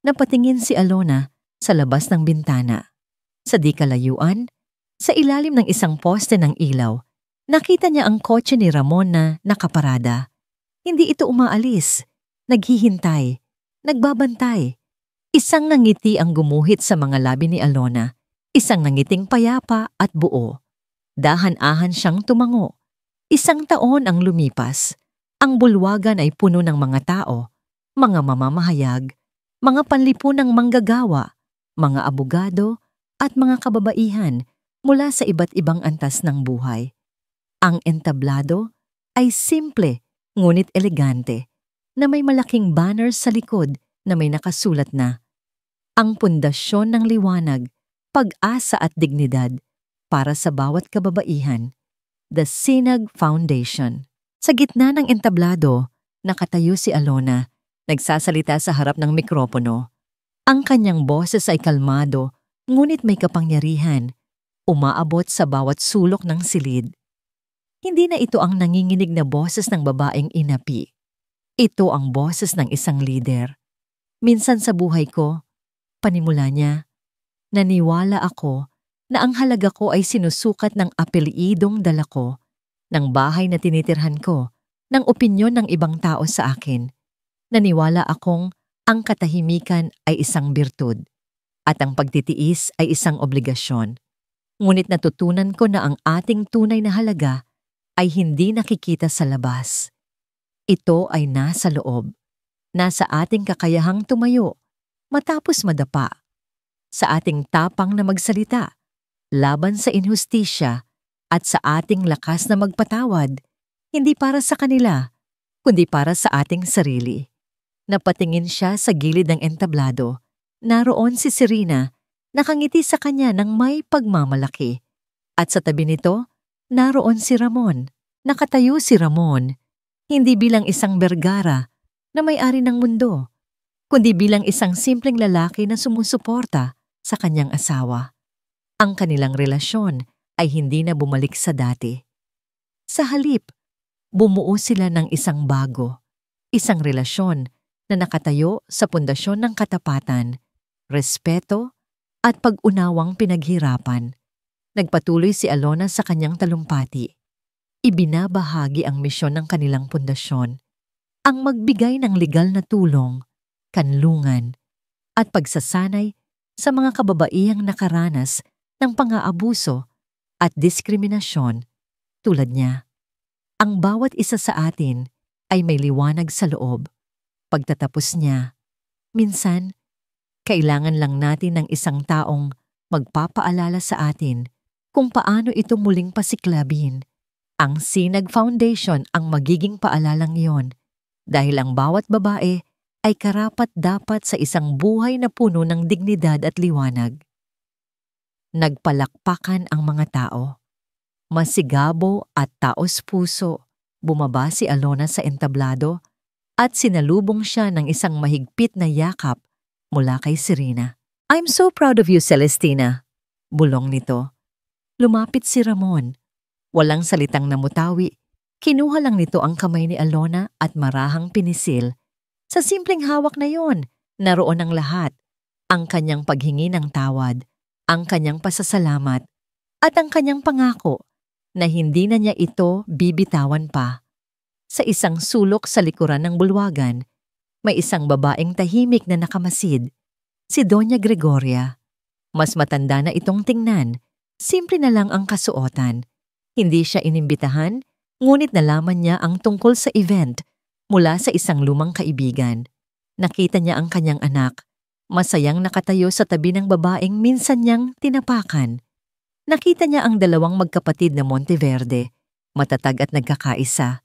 Napatingin si Alona sa labas ng bintana. Sa di kalayuan, sa ilalim ng isang poste ng ilaw, nakita niya ang kotse ni Ramon na nakaparada. Hindi ito umaalis, naghihintay, nagbabantay. Isang ngiti ang gumuhit sa mga labi ni Alona, isang ngiting payapa at buo. Dahan-ahan siyang tumango. 1 taon ang lumipas. Ang bulwagan ay puno ng mga tao, mga mamamahayag, mga panlipunang manggagawa, mga abogado, at mga kababaihan mula sa iba't ibang antas ng buhay. Ang entablado ay simple ngunit elegante, na may malaking banner sa likod na may nakasulat na, "Ang pundasyon ng liwanag, pag-asa at dignidad para sa bawat kababaihan, The Sinag Foundation." Sa gitna ng entablado, nakatayo si Alona, nagsasalita sa harap ng mikropono. Ang kanyang boses ay kalmado, ngunit may kapangyarihan, umaabot sa bawat sulok ng silid. Hindi na ito ang nanginginig na boses ng babaeng inapi. Ito ang boses ng isang lider. "Minsan sa buhay ko," panimula niya, "naniwala ako na ang halaga ko ay sinusukat ng apelyidong dala ko, ng bahay na tinitirhan ko, ng opinyon ng ibang tao sa akin. Naniwala akong ang katahimikan ay isang birtud, at ang pagtitiis ay isang obligasyon. Ngunit natutunan ko na ang ating tunay na halaga ay hindi nakikita sa labas. Ito ay nasa loob, nasa ating kakayahang tumayo, matapos madapa, sa ating tapang na magsalita, laban sa inhustisya, at sa ating lakas na magpatawad, hindi para sa kanila, kundi para sa ating sarili." Napatingin siya sa gilid ng entablado. Naroon si Serena, nakangiti sa kanya ng may pagmamalaki. At sa tabi nito, naroon si Ramon. Nakatayo si Ramon, hindi bilang isang bergara na may-ari ng mundo, kundi bilang isang simpleng lalaki na sumusuporta sa kanyang asawa. Ang kanilang relasyon ay hindi na bumalik sa dati. Sa halip, bumuo sila ng isang bago, isang relasyon na nakatayo sa pundasyon ng katapatan, respeto, at pag-unawang pinaghirapan. Nagpatuloy si Alona sa kanyang talumpati. Ibinabahagi ang misyon ng kanilang pundasyon, ang magbigay ng legal na tulong, kanlungan, at pagsasanay sa mga kababaihang nakaranas ng pang-aabuso at diskriminasyon tulad niya. Ang bawat isa sa atin ay may liwanag sa loob. Pagtatapos niya, minsan, kailangan lang natin ng isang taong magpapaalala sa atin kung paano ito muling pasiklabin. Ang Sinag Foundation ang magiging paalalang iyon dahil ang bawat babae ay karapat-dapat sa isang buhay na puno ng dignidad at liwanag. Nagpalakpakan ang mga tao. Masigabo at taos-puso, bumaba si Alona sa entablado at sinalubong siya ng isang mahigpit na yakap mula kay Serena. "I'm so proud of you, Celestina," bulong nito. Lumapit si Ramon. Walang salitang namutawi. Kinuha lang nito ang kamay ni Alona at marahang pinisil. Sa simpleng hawak na yon, naroon ang lahat. Ang kanyang paghingi ng tawad, ang kanyang pasasalamat, at ang kanyang pangako na hindi na niya ito bibitawan pa. Sa isang sulok sa likuran ng bulwagan, may isang babaeng tahimik na nakamasid, si Doña Gregoria. Mas matanda na itong tingnan, simple na lang ang kasuotan. Hindi siya inimbitahan, ngunit nalaman niya ang tungkol sa event mula sa isang lumang kaibigan. Nakita niya ang kanyang anak, masayang nakatayo sa tabi ng babaeng minsan niyang tinapakan. Nakita niya ang dalawang magkapatid na Monteverde, matatag at nagkakaisa.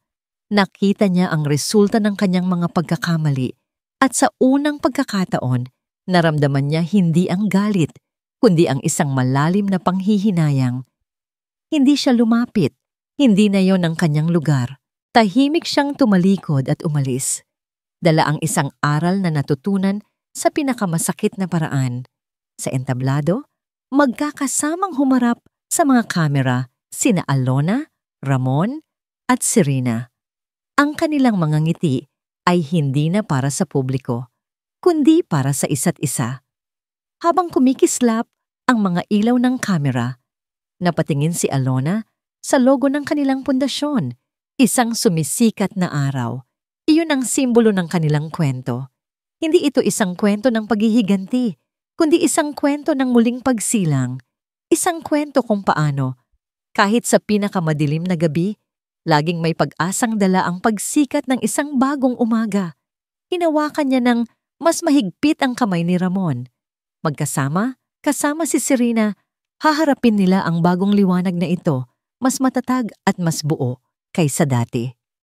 Nakita niya ang resulta ng kanyang mga pagkakamali at sa unang pagkakataon, naramdaman niya hindi ang galit, kundi ang isang malalim na panghihinayang. Hindi siya lumapit, hindi na yon ang kanyang lugar. Tahimik siyang tumalikod at umalis. Dala ang isang aral na natutunan sa pinakamasakit na paraan. Sa entablado, magkakasamang humarap sa mga kamera sina Alona, Ramon, at Serena. Ang kanilang mga ngiti ay hindi na para sa publiko, kundi para sa isa't isa. Habang kumikislap ang mga ilaw ng kamera, napatingin si Alona sa logo ng kanilang pundasyon, isang sumisikat na araw. Iyon ang simbolo ng kanilang kwento. Hindi ito isang kwento ng paghihiganti, kundi isang kwento ng muling pagsilang. Isang kwento kung paano, kahit sa pinakamadilim na gabi, laging may pag-asang dala ang pagsikat ng isang bagong umaga. Hinawakan niya ng mas mahigpit ang kamay ni Ramon. Magkasama, kasama si Serena, haharapin nila ang bagong liwanag na ito, mas matatag at mas buo kaysa dati.